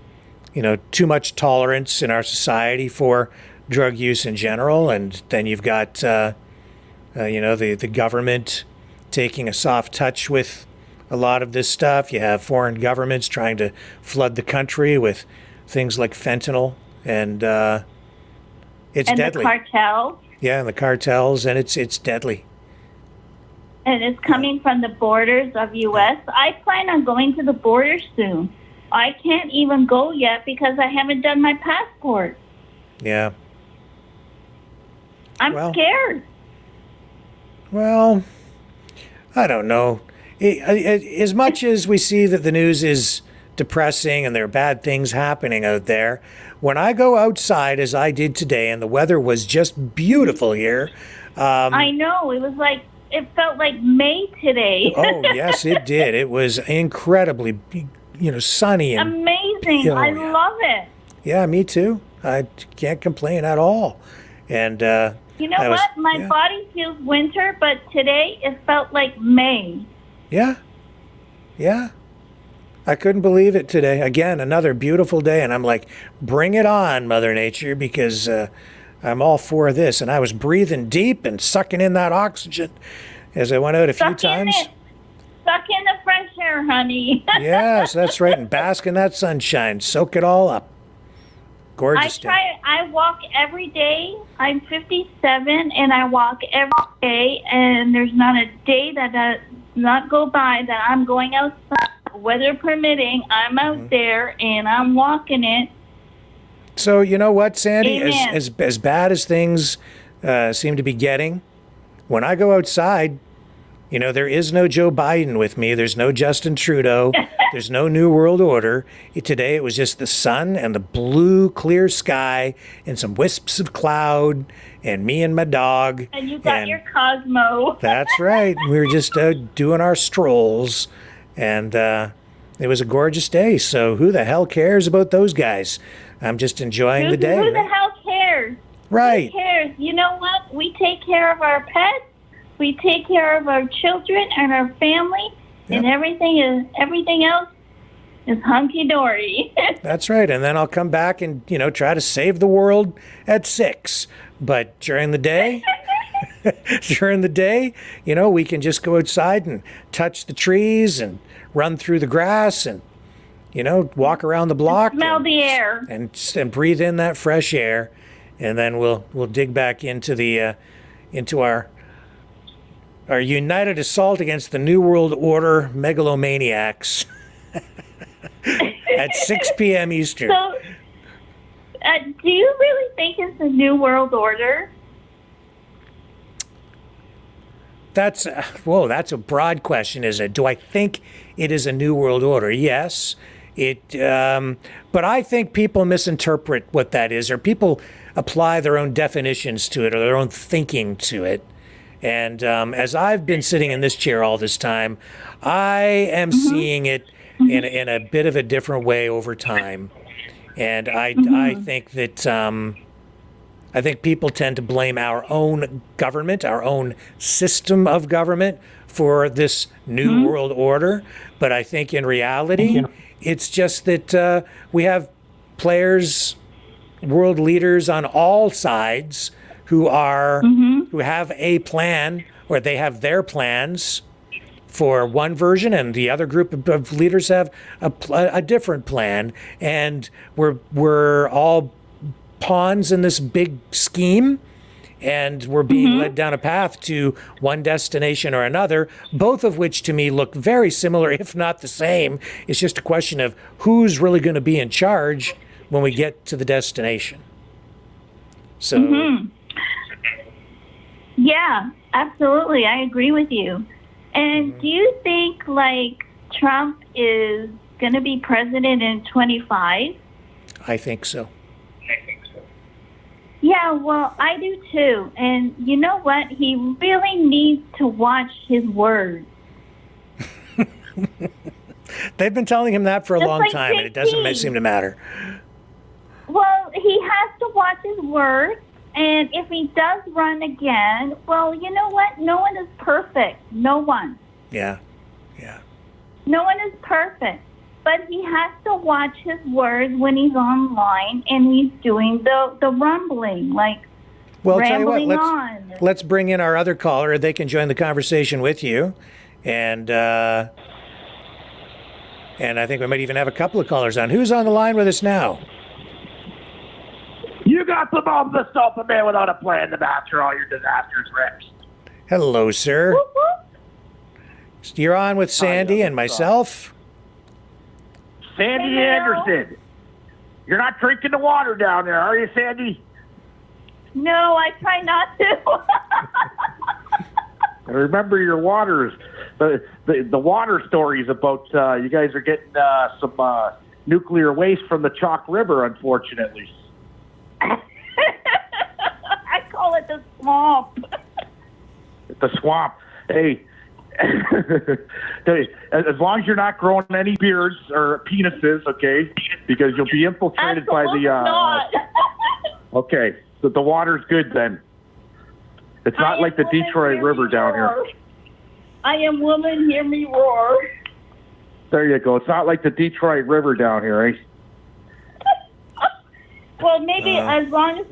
too much tolerance in our society for drug use in general, and then you've got, the government taking a soft touch with a lot of this stuff. You have foreign governments trying to flood the country with things like fentanyl, and it's deadly. And the cartels. Yeah, and the cartels, and it's deadly. And it's coming from the borders of U.S. I plan on going to the border soon. I can't even go yet because I haven't done my passport. Yeah. I'm scared. Well, I don't know. As much as we see that the news is depressing and there are bad things happening out there, when I go outside, as I did today, and the weather was just beautiful here. I know. It felt like May today. Oh, yes, it did. It was incredibly, sunny. And amazing. I love it. Yeah, me too. I can't complain at all. And you know what? My body feels winter, but today it felt like May. Yeah. Yeah. I couldn't believe it today. Again, another beautiful day, and I'm like, bring it on, Mother Nature, because I'm all for this. And I was breathing deep and sucking in that oxygen as I went out a few times. Suck in the fresh air, honey. Yes, that's right. And bask in that sunshine. Soak it all up. Gorgeous day. I walk every day. I'm 57, and I walk every day, and there's not a day that does not go by that I'm going outside. Weather permitting, I'm out there, and I'm walking it. So, you know what, Sandy? Amen. As bad as things seem to be getting, when I go outside, there is no Joe Biden with me. There's no Justin Trudeau. There's no New World Order. Today it was just the sun and the blue, clear sky and some wisps of cloud and me and my dog. And you got your Cosmo. That's right. We were just doing our strolls, and it was a gorgeous day. So who the hell cares about those guys? I'm just enjoying the day. Who the hell cares? Right. Who cares? You know what? We take care of our pets. We take care of our children and our family, and everything else is hunky dory. That's right. And then I'll come back and try to save the world at 6. But during the day, we can just go outside and touch the trees and run through the grass and walk around the block, smell the air, and breathe in that fresh air, and then we'll dig back into the into our united assault against the New World Order megalomaniacs at 6 p.m. Eastern. So, do you really think it's the New World Order? That's a broad question, isn't it? Do I think it is a New World Order? Yes. But I think people misinterpret what that is, or people apply their own definitions to it or their own thinking to it. And as I've been sitting in this chair all this time, I am seeing it in a bit of a different way over time. And I think that I think people tend to blame our own government, our own system of government for this new world order. But I think in reality, it's just that we have players, world leaders on all sides who are who have a plan, or they have their plans for one version, and the other group of leaders have a different plan, and we're all pawns in this big scheme, and we're being led down a path to one destination or another, both of which to me look very similar, if not the same. It's just a question of who's really going to be in charge when we get to the destination. So yeah, absolutely, I agree with you. And do you think like Trump is going to be president in 25? I think so. Yeah, well, I do too. And you know what? He really needs to watch his words. They've been telling him that for a long time, and it doesn't seem to matter. Well, he has to watch his words. And if he does run again, well, you know what? No one is perfect. No one. Yeah. No one is perfect. But he has to watch his words when he's online and he's doing the rumbling, like Well, tell you rambling what, on. let's bring in our other caller. They can join the conversation with you. And I think we might even have a couple of callers on. Who's on the line with us now? You got the bomb to stop a man without a plan to master all your disasters, Rex. Hello, sir. You're on with Sandy and myself. Sandy Anderson. You're not drinking the water down there, are you, Sandy? No, I try not to. I remember your waters. The water stories about you guys are getting some nuclear waste from the Chalk River, unfortunately. I call it the swamp. The swamp. Hey, as long as you're not growing any beards or penises, okay? Because you'll be infiltrated by the. Not. Okay, so the water's good then. It's not like the Detroit River down here. I am woman, hear me roar. There you go. It's not like the Detroit River down here, eh? Well, maybe as long as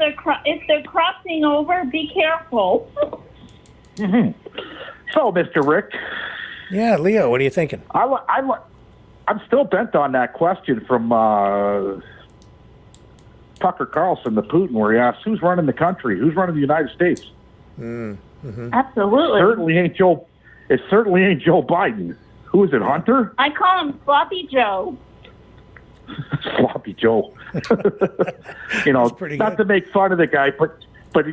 if they're crossing over, be careful. So, Mr. Rick. Yeah, Leo, what are you thinking? I'm still bent on that question from Tucker Carlson to Putin, where he asks, "Who's running the country? Who's running the United States?" Absolutely. It certainly ain't Joe Biden. Who is it, Hunter? I call him Sloppy Joe. Sloppy Joe. Not to make fun of the guy, but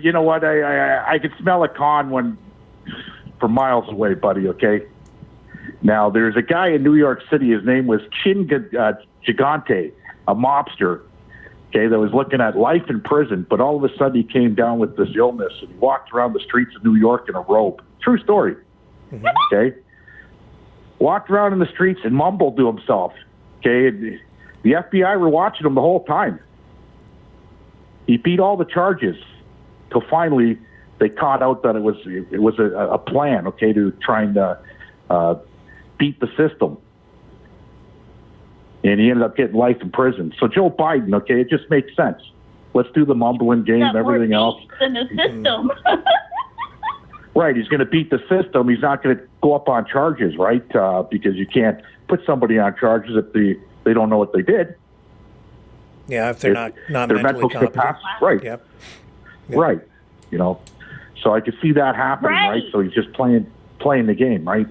you know what? I could smell a con from miles away, buddy. Okay. Now there's a guy in New York City. His name was Chin Gigante, a mobster. Okay, that was looking at life in prison, but all of a sudden he came down with this illness and he walked around the streets of New York in a robe. True story. Okay. Walked around in the streets and mumbled to himself. Okay. And the FBI were watching him the whole time. He beat all the charges till finally they caught out that it was a plan, okay, to try and beat the system. And he ended up getting life in prison. So Joe Biden, okay, it just makes sense. Let's do the mumbling game and everything else. In the system. Right, he's going to beat the system. He's not going to go up on charges, right? Because you can't put somebody on charges if they don't know what they did. Yeah, if they're not mentally competent. Right. Yep. Right. So I could see that happening, right? So he's just playing the game, right?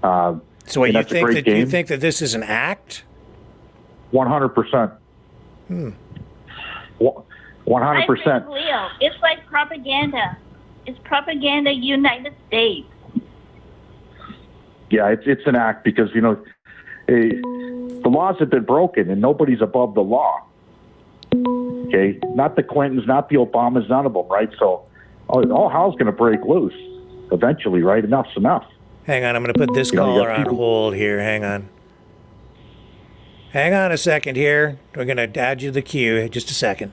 So what, you think that this is an act? 100%. 100%. Leo, it's like propaganda. It's propaganda, United States. Yeah, it's an act because the laws have been broken and nobody's above the law. Okay, not the Clintons, not the Obamas, none of them, right? So all hell's going to break loose eventually, right? Enough's enough. Hang on, I'm going to put this caller on hold here. Hang on. Hang on a second here. We're going to add you to the queue. Just a second.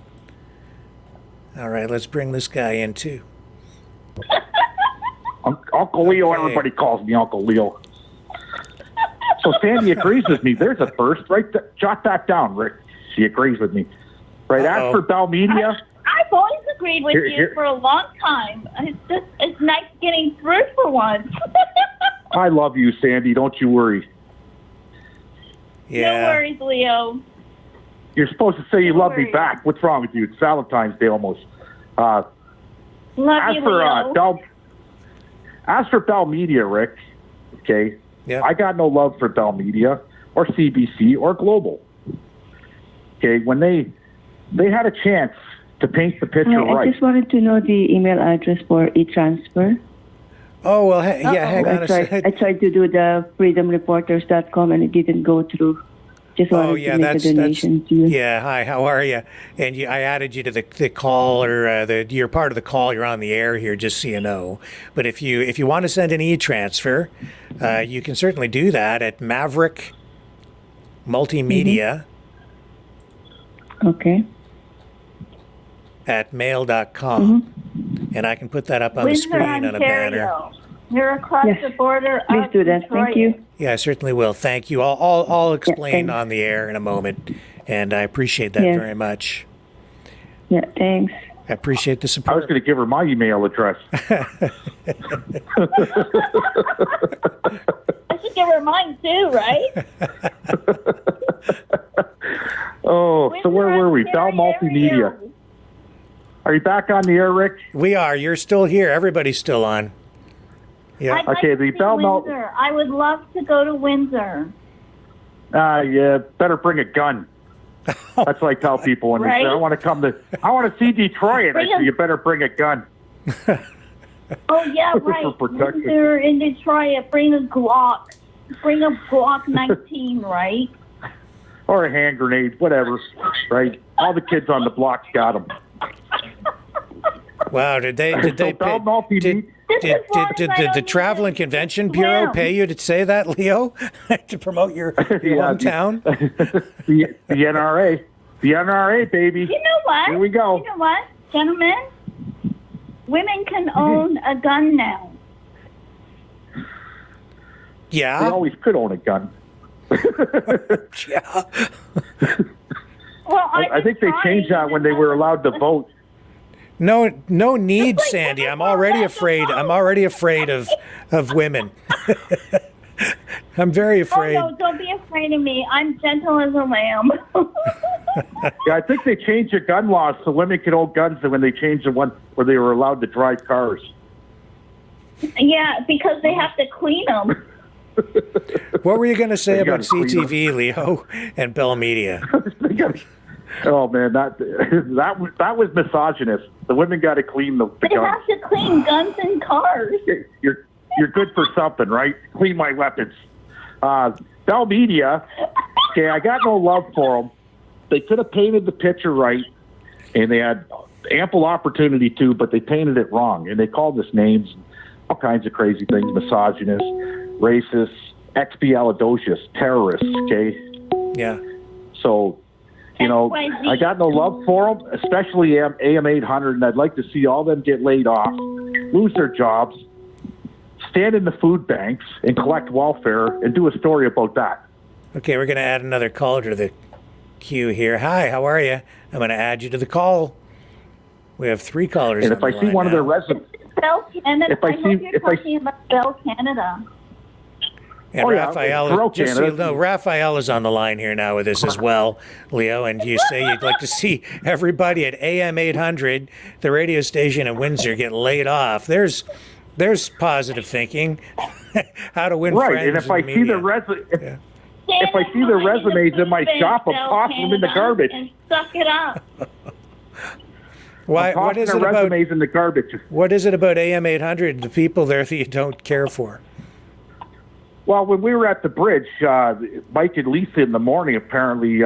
All right, let's bring this guy in too. Uncle Leo, Okay. everybody calls me Uncle Leo. So Sandy agrees with me. There's a first, right? Jot that down, Rick. She agrees with me. Right, as for Bell Media... I've always agreed with you Here. for a long time. It's nice getting through for once. I love you, Sandy. Don't you worry. No worries, Leo. You're supposed to say you love me back. What's wrong with you? It's Valentine's Day almost. Love As you, for Leo. as for Bell Media, Rick, okay, I got no love for Bell Media or CBC or Global. Okay, when they had a chance to paint the picture I right. just wanted to know the email address for e-transfer. Oh, well, hang on a second. I tried to do the freedomreporters.com and it didn't go through. Just wanted to make a donation to you. Yeah, hi, how are you? And I added you to the call, or you're part of the call. You're on the air here, just so you know. But if you want to send an e-transfer, you can certainly do that at Maverick Multimedia. Okay. At mail.com. And I can put that up on the Windsor, screen on a banner. Ontario. You're across the border. Please do that. Detroit. Thank you. Yeah, I certainly will. Thank you. I'll explain on the air in a moment, and I appreciate that very much. Yeah, thanks. I appreciate the I support. was going to give her my email address. I should give her mine too, right? Oh, so where were we? Bell Multimedia. Are you back on the air, Rick? We are. You're still here. Everybody's still on. Yeah. I'd like to see Windsor. I would love to go to Windsor. Yeah, better bring a gun. That's what I tell people when they say, I want to see Detroit. I say, you better bring a gun. Oh, yeah, right. For protection. Windsor in Detroit, bring a Glock. Bring a Glock 19, right? Or a hand grenade, whatever, right? All the kids on the block's got them. Wow, did the Travel and Convention Bureau pay you to say that, Leo, to promote your hometown? The NRA, baby. You know what? Here we go. You know what, gentlemen? Women can own a gun now. Yeah. They always could own a gun. Yeah. Well, I think they changed that when they were allowed to vote. No need, Sandy. I'm already afraid. I'm already afraid of women. I'm very afraid. Oh, no, don't be afraid of me. I'm gentle as a lamb. Yeah, I think they changed the gun laws so women could own guns when they changed the one where they were allowed to drive cars. Yeah, because they have to clean them. What were you going to say They about gotta clean CTV, Leo, and Bell Media? Oh man, that was misogynist. The women got to clean the They guns. have to clean guns and cars. You're good for something, right? Clean my weapons. Bell Media, okay, I got no love for them. They could have painted the picture right, and they had ample opportunity to, but they painted it wrong, and they called us names, all kinds of crazy things, misogynist, racist, expialidocious, terrorists, okay? Yeah. So, you know, I got no love for them, especially AM 800, and I'd like to see all them get laid off, lose their jobs, stand in the food banks and collect welfare and do a story about that. Okay, we're going to add another caller to the queue here. Hi, how are you? I'm going to add you to the call. We have 3 callers. And if I see one of their resumes, Bell Canada. I hope you're talking about Bell Canada. And Raphael is on the line here now with us as well, Leo. And you say you'd like to see everybody at AM 800, the radio station in Windsor, get laid off. There's positive thinking. How to win friends. Right, and if I see the if I see the resumes in my shop, I'm tossing them in the garbage. And suck it up. Why? What is it about resumes in the garbage? What is it about AM 800? The people there that you don't care for? Well, when we were at the bridge, Mike and Lisa in the morning apparently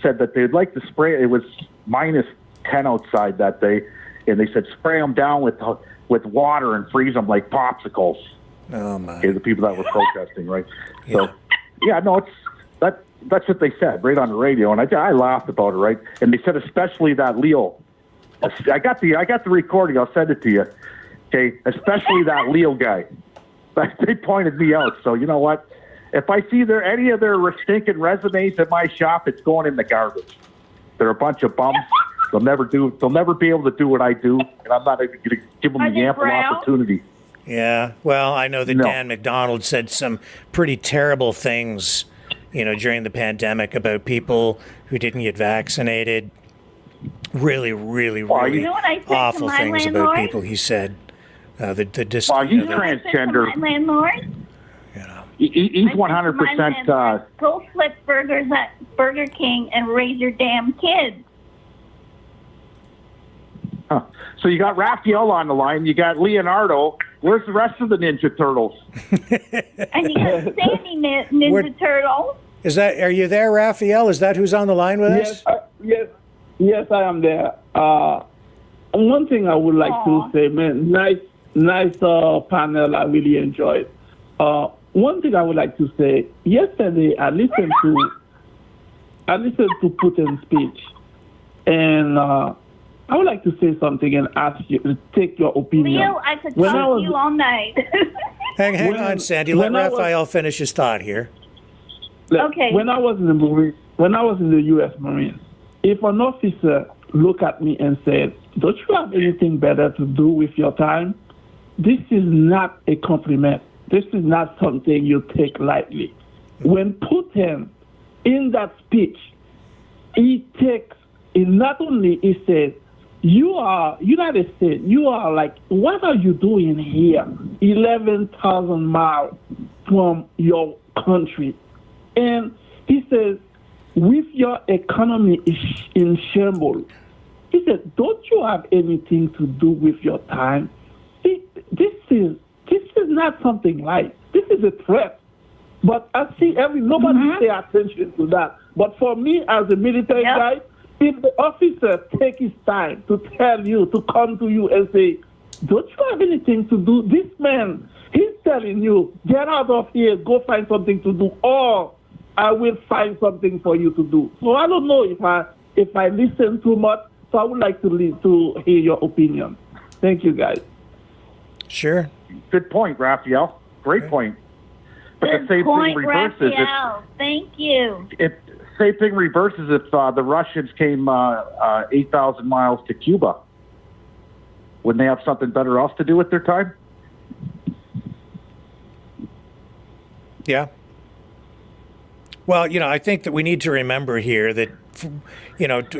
said that they'd like to spray. It was -10 outside that day, and they said spray them down with water and freeze them like popsicles. Oh my! Okay, the people that were protesting, right? So, yeah, no, that's what they said right on the radio, and I laughed about it, right? And they said especially that Leo I got the recording. I'll send it to you. Okay, especially that Leo guy. They pointed me out. So you know what? If I see any of their stinking resumes at my shop, it's going in the garbage. They're a bunch of bums. They'll never be able to do what I do, and I'm not going to give them the ample opportunity. Yeah. Well, I know that Dan McDonald said some pretty terrible things, during the pandemic about people who didn't get vaccinated. Really, really, really awful things about people. He said he's transgender. My landlord. He's 100%. Go flip burgers at Burger King and raise your damn kids. Huh. So you got Raphael on the line. You got Leonardo. Where's the rest of the Ninja Turtles? And you got Sandy Ninja Turtle. Are you there, Raphael? Is that who's on the line with us? Yes, I am there. One thing I would like to say, man, nice panel. I really enjoyed. One thing I would like to say. Yesterday, I listened to Putin's speech, and I would like to say something and ask you to take your opinion. Leo, I could talk to you all night. Hang on, Sandy. Let Raphael finish his thought here. Okay. When I was in the U.S. Marines, if an officer looked at me and said, "Don't you have anything better to do with your time?" This is not a compliment. This is not something you take lightly. When Putin, in that speech, he not only he said, "You are United States. You are like, what are you doing here? 11,000 miles from your country." And he says, "With your economy in shambles," he said, "Don't you have anything to do with your time?" See, this is not something light. This is a threat. But I see nobody pay attention to that. But for me, as a military guy, if the officer take his time to tell you, to come to you and say, "Don't you have anything to do?" This man, he's telling you, "Get out of here, go find something to do," or "I will find something for you to do." So I don't know if I listen too much. So I would like to hear your opinion. Thank you, guys. Sure. Good point, Raphael. Great point. But the same thing reverses. Thank you. Same thing reverses if the Russians came 8,000 miles to Cuba. Wouldn't they have something better else to do with their time? Yeah. Well, I think that we need to remember here that,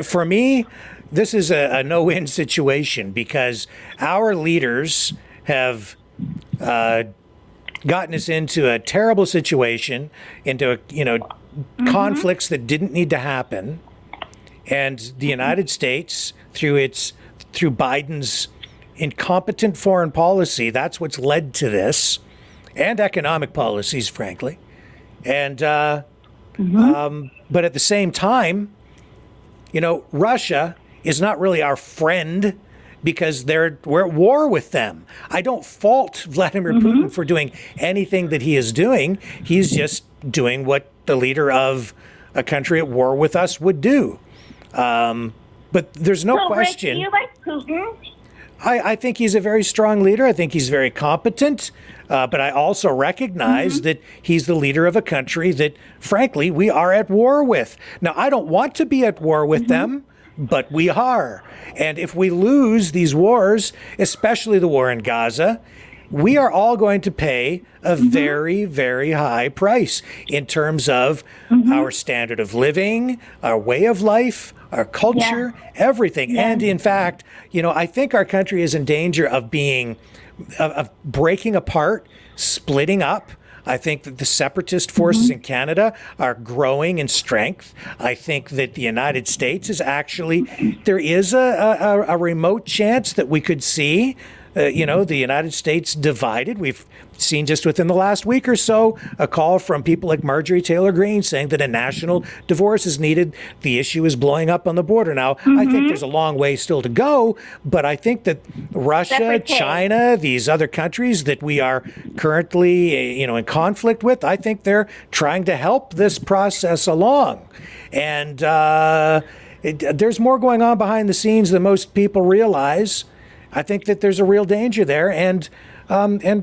for me, this is a no-win situation because our leaders have gotten us into a terrible situation, into conflicts that didn't need to happen, and the United States, through Biden's incompetent foreign policy, that's what's led to this, and economic policies, frankly, and but at the same time, Russia is not really our friend. Because we're at war with them. I don't fault Vladimir Putin for doing anything that he is doing. He's just doing what the leader of a country at war with us would do. But there's no question. Rick, do you like Putin? I think he's a very strong leader. I think he's very competent. But I also recognize that he's the leader of a country that, frankly, we are at war with. Now, I don't want to be at war with them. But we are. And if we lose these wars, especially the war in Gaza, we are all going to pay a very, very high price in terms of our standard of living, our way of life, our culture, everything. And in fact, I think our country is in danger of of breaking apart, splitting up. I think that the separatist forces in Canada are growing in strength. I think that the United States is there is a remote chance that we could see, the United States divided. We've seen just within the last week or so a call from people like Marjorie Taylor Greene saying that a national divorce is needed. The issue is blowing up on the border. Now, I think there's a long way still to go, but I think that Russia, China, these other countries that we are currently, in conflict with, I think they're trying to help this process along. And there's more going on behind the scenes than most people realize. I think that there's a real danger there, and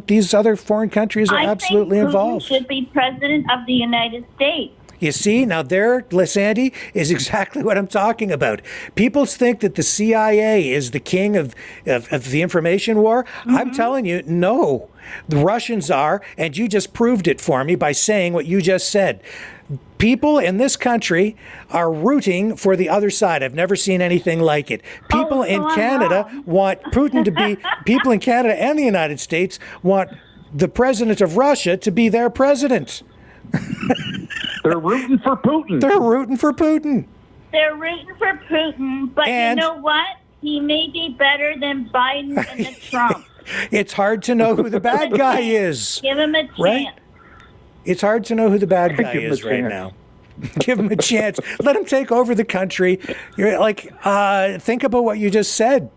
these other foreign countries are absolutely involved. I think Putin should be president of the United States. You see, now there, Sandy, is exactly what I'm talking about. People think that the CIA is the king of the information war. Mm-hmm. I'm telling you, no. The Russians are, and you just proved it for me by saying what you just said. People in this country are rooting for the other side. I've never seen anything like it. People in Canada want Putin to be, people in Canada and the United States want the president of Russia to be their president. They're rooting for Putin. They're rooting for Putin. They're rooting for Putin, but you know what? He may be better than Biden and the Trump. It's hard to know who the bad guy is. Give him a chance. Right? It's hard to know who the bad guy is right now. Give him a chance. Let him take over the country. You're like, think about what you just said.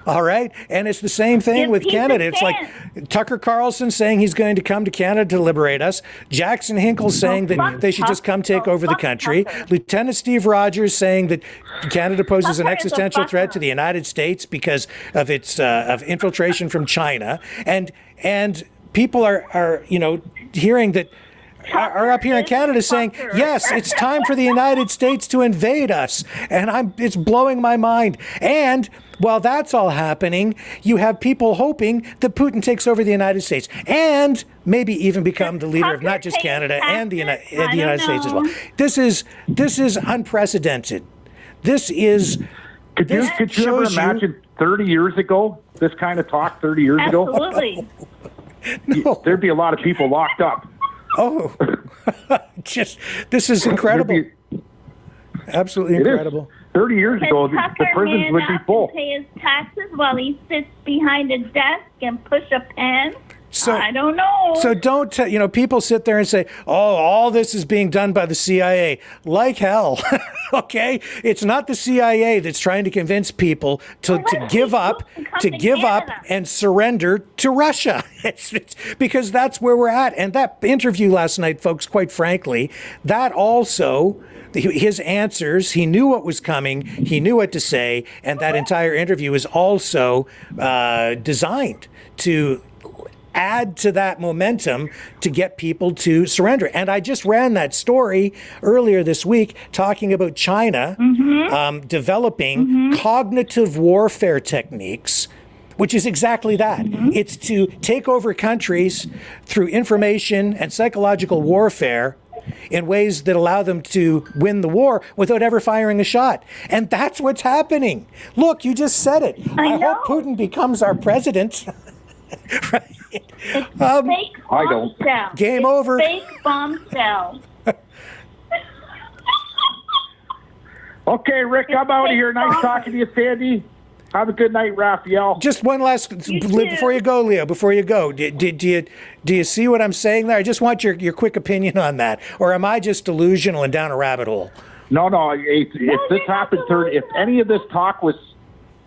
All right. And it's the same thing with Canada. It's like Tucker Carlson saying he's going to come to Canada to liberate us. Jackson Hinkle saying that they should just come take over the country. Lieutenant Steve Rogers saying that Canada poses an existential threat to the United States because of its of infiltration from China. And people are hearing that are up here in Canada saying, yes, it's time for the United States to invade us. And it's blowing my mind. And while that's all happening, you have people hoping that Putin takes over the United States and maybe even become the leader of not just Canada and the United States as well. This is unprecedented. This is. Could you ever imagine 30 years ago, this kind of talk 30 years ago? Absolutely. No. There'd be a lot of people locked up. Oh, this is incredible. Absolutely incredible. 30 years ago, the prisons would be full. Pay his taxes while he sits behind a desk and push a pen. So I don't know. So don't people sit there and say, "Oh, all this is being done by the CIA." Like hell, okay? It's not the CIA that's trying to convince people to give up and surrender to Russia. It's because that's where we're at. And that interview last night, folks, quite frankly, that also. His answers, he knew what was coming, he knew what to say, and that entire interview is also designed to add to that momentum to get people to surrender. And I just ran that story earlier this week talking about China developing cognitive warfare techniques, which is exactly that. It's to take over countries through information and psychological warfare in ways that allow them to win the war without ever firing a shot. And that's what's happening. Look, you just said it. I hope Putin becomes our president. Right? It's fake bombshell. Game over. Fake bombshell. Okay, Rick, I'm out of here. Nice talking to you, Sandy. Have a good night, Raphael. Just one last before you go, Leo. Before you go, do you see what I'm saying there? I just want your quick opinion on that, or am I just delusional and down a rabbit hole? No. If this happened, if any of this talk was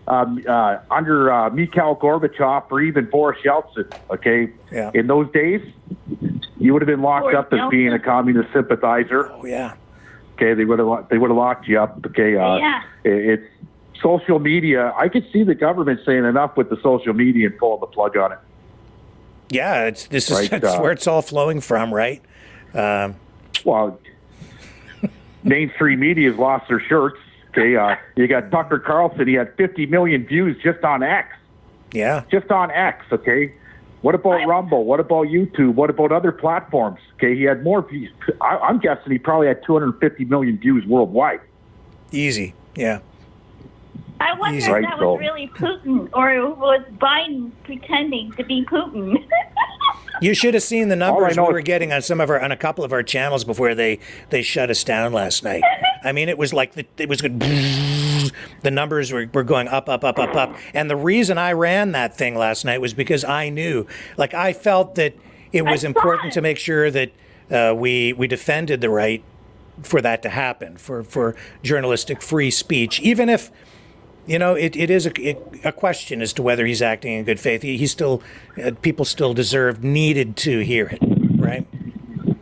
under Mikhail Gorbachev or even Boris Yeltsin, okay, in those days, you would have been locked up as being a communist sympathizer. Oh yeah. Okay, they would have locked you up. Okay, it's. Social media, I could see the government saying enough with the social media and pulling the plug on it. Yeah, that's where it's all flowing from, right? Well, mainstream media's lost their shirts. Okay, you got Tucker Carlson. He had 50 million views just on X. Yeah, just on X. Okay, what about Rumble? What about YouTube? What about other platforms? Okay, he had more views. I'm guessing he probably had 250 million views worldwide. Easy, yeah. I wonder if that was really Putin or it was Biden pretending to be Putin. You should have seen the numbers we were getting on on a couple of our channels before they shut us down last night. I mean, it was like the numbers were going up. And the reason I ran that thing last night was because I knew, I felt that it was important to make sure that we defended the right for that to happen, for journalistic free speech, even if. It is a question as to whether he's acting in good faith. He still, people still needed to hear it, right?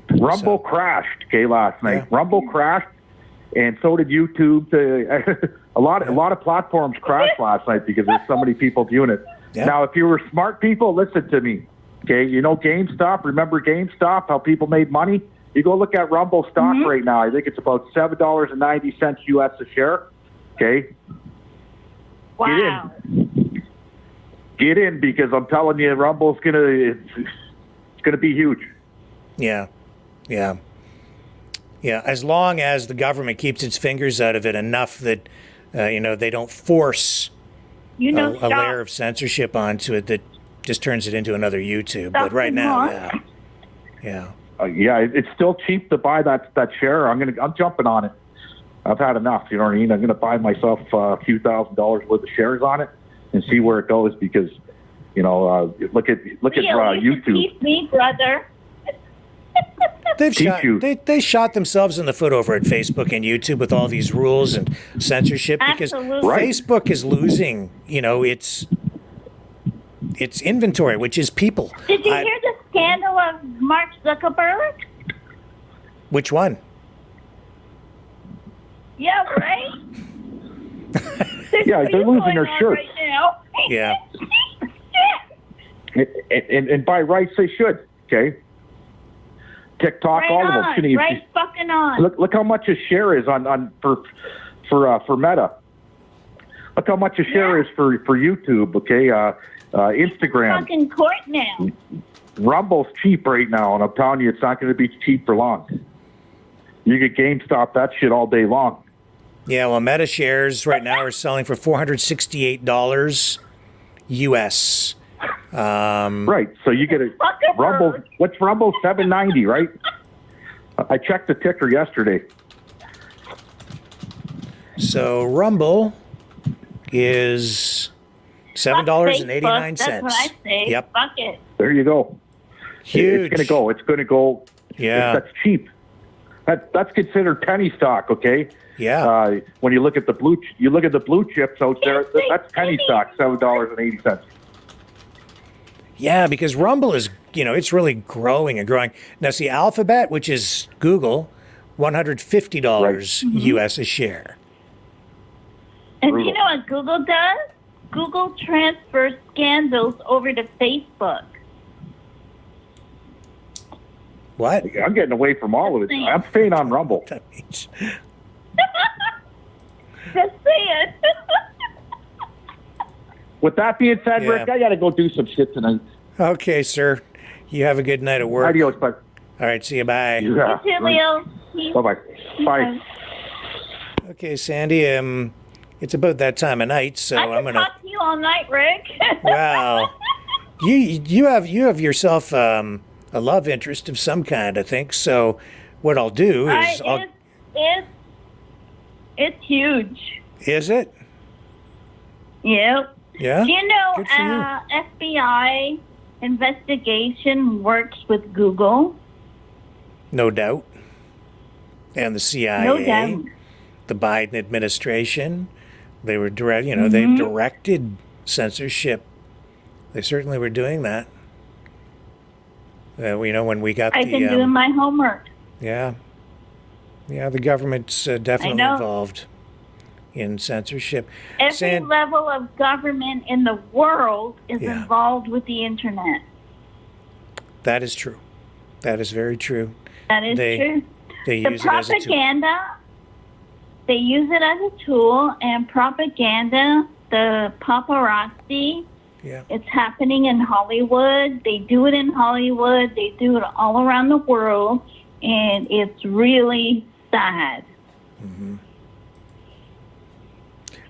Rumble crashed, last night. Yeah. Rumble crashed, and so did YouTube. A lot of platforms crashed last night because there's so many people viewing it. Yeah. Now, if you were smart people, listen to me. Okay, you know GameStop. Remember GameStop? How people made money? You go look at Rumble stock right now. I think it's about $7.90 US a share. Okay. Wow. Get in because I'm telling you, Rumble's it's gonna be huge. Yeah. As long as the government keeps its fingers out of it enough that they don't force a layer of censorship onto it that just turns it into another YouTube. But right now, yeah. It's still cheap to buy that share. I'm jumping on it. I've had enough. You know what I mean? I'm going to buy myself a few $1,000s worth of shares on it and see where it goes because, look at YouTube. Teach me, brother. They shot themselves in the foot over at Facebook and YouTube with all these rules and censorship because Facebook is losing, its inventory, which is people. Did you hear the scandal of Mark Zuckerberg? Which one? Yeah, right? Yeah, they're losing their shirts. Right now. Yeah. And by rights, they should, okay? TikTok, right all of them. On, right fucking on. Look how much a share is for Meta. Look how much a share is for YouTube, okay? Instagram. Fucking court now. Rumble's cheap right now, and I'm telling you, it's not going to be cheap for long. You get GameStop, that shit all day long. Yeah, well, Meta shares right now are selling for $468 US. Right, so you get a Rumble. What's Rumble? $7.90, right? I checked the ticker yesterday. So Rumble is $7.89. That's what I say. Yep. Fuck it. There you go. Huge. It's going to go. Yeah. That's cheap. That's considered penny stock, okay? Yeah. When you look at the blue chips out there, that's penny stock, $7.80. Yeah, because Rumble is, it's really growing and growing. Now, see, Alphabet, which is Google, $150 US a share. And you know what Google does? Google transfers scandals over to Facebook. What? I'm getting away from all of it. I'm staying on Rumble. Just say it. With that being said, Rick, I got to go do some shit tonight. Okay, sir. You have a good night at work. Adios, bud. All right, see you. Bye. Yeah. You too, Leo. Bye-bye. Bye. Okay, Sandy, it's about that time of night, so I'm going to talk to you all night, Rick. Wow. You have yourself a love interest of some kind, I think. So what I'll do is it's huge. Is it? Yep. Yeah. Do you know Good for you. FBI investigation works with Google? No doubt. And the CIA. No doubt. The Biden administration. They were they've directed censorship. They certainly were doing that. When we got I've been doing my homework. Yeah. Yeah, the government's definitely involved in censorship. Every level of government in the world is involved with the internet. That is true. That is very true. That is true. They use it as a tool. Propaganda, they use it as a tool, and propaganda, the paparazzi, it's happening in Hollywood. They do it in Hollywood. They do it all around the world, and it's really sad. Mm-hmm.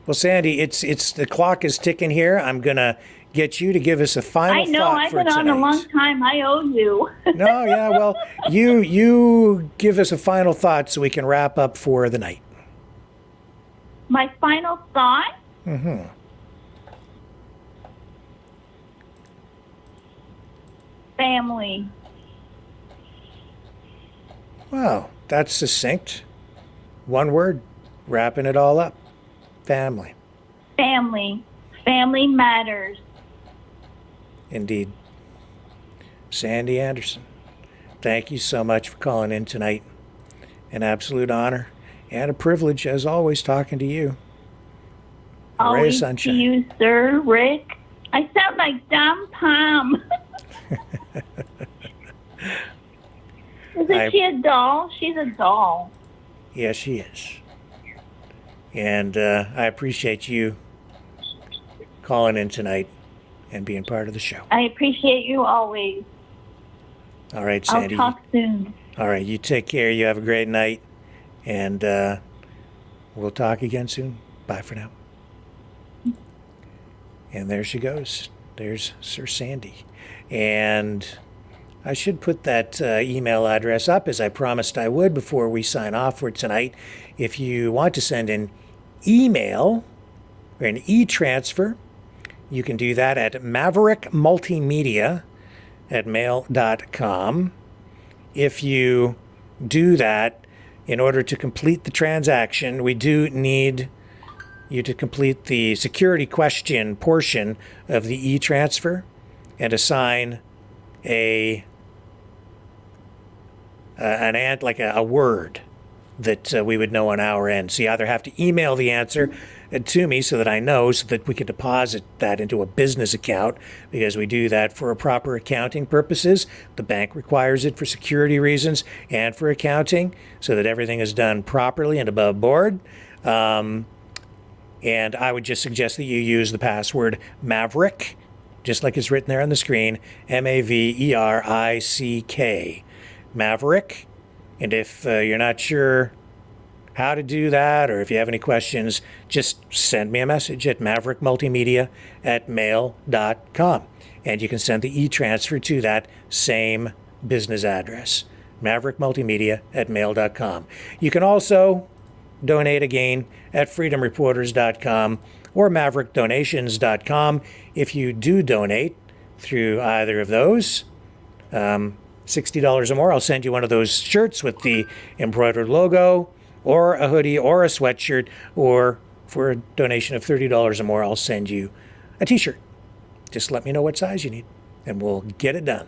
Well, Sandy, it's the clock is ticking here. I'm gonna get you to give us a final thought for tonight. I've been on a long time. I owe you. No, yeah, well, you give us a final thought so we can wrap up for the night. My final thought? Mm-hmm. Family. Wow, that's succinct. One word, wrapping it all up. Family. Family. Family matters. Indeed. Sandy Anderson, thank you so much for calling in tonight. An absolute honor. And a privilege, as always, talking to you. A ray of Always to sunshine. you, sir, Rick. I sound like Dom Palm. Isn't she a doll? She's a doll. Yes, she is. And I appreciate you calling in tonight and being part of the show. I appreciate you always. All right, Sandy. I'll talk soon. All right, you take care. You have a great night. And we'll talk again soon. Bye for now. And there she goes. There's Sir Sandy. And I should put that email address up, as I promised I would, before we sign off for tonight. If you want to send an email or an e-transfer, you can do that at maverickmultimedia@mail.com. If you do that, in order to complete the transaction, we do need you to complete the security question portion of the e-transfer and assign a word that we would know on our end. So you either have to email the answer to me so that I know, so that we can deposit that into a business account, because we do that for proper accounting purposes. The bank requires it for security reasons and for accounting, so that everything is done properly and above board. And I would just suggest that you use the password Maverick, just like it's written there on the screen, Maverick, Maverick. And if you're not sure how to do that, or if you have any questions, just send me a message at maverickmultimedia@mail.com. And you can send the e-transfer to that same business address, maverickmultimedia@mail.com. You can also donate again at freedomreporters.com or maverickdonations.com. If you do donate through either of those, $60 or more, I'll send you one of those shirts with the embroidered logo, or a hoodie, or a sweatshirt, or for a donation of $30 or more, I'll send you a t-shirt. Just let me know what size you need, and we'll get it done.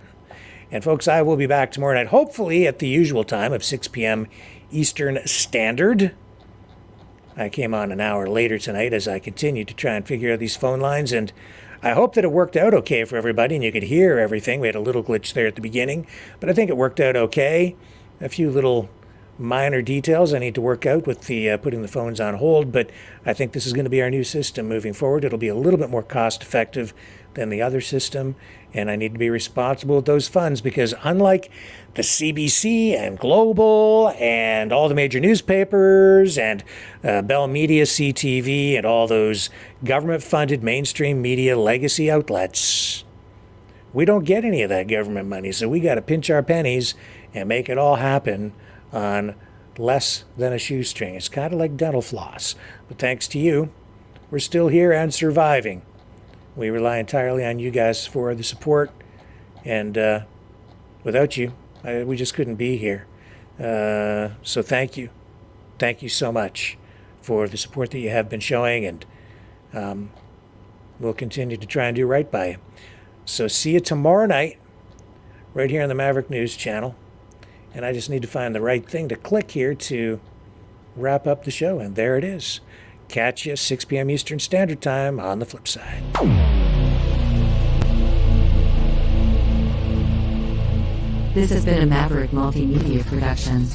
And folks, I will be back tomorrow night, hopefully at the usual time of 6 p.m. Eastern Standard. I came on an hour later tonight as I continued to try and figure out these phone lines, and I hope that it worked out okay for everybody and you could hear everything. We had a little glitch there at the beginning, but I think it worked out okay. A few little minor details I need to work out with the putting the phones on hold, but I think this is going to be our new system moving forward. It'll be a little bit more cost effective than the other system, and I need to be responsible with those funds, because unlike the CBC and Global and all the major newspapers and Bell Media, CTV, and all those government-funded mainstream media legacy outlets, we don't get any of that government money, so we got to pinch our pennies and make it all happen on less than a shoestring. It's kind of like dental floss. But thanks to you, we're still here and surviving. We rely entirely on you guys for the support, and without you, we just couldn't be here. So thank you. Thank you so much for the support that you have been showing, and we'll continue to try and do right by you. So see you tomorrow night, right here on the Maverick News channel. And I just need to find the right thing to click here to wrap up the show. And there it is. Catch you 6 p.m. Eastern Standard Time on the flip side. This has been a Maverick Multimedia production.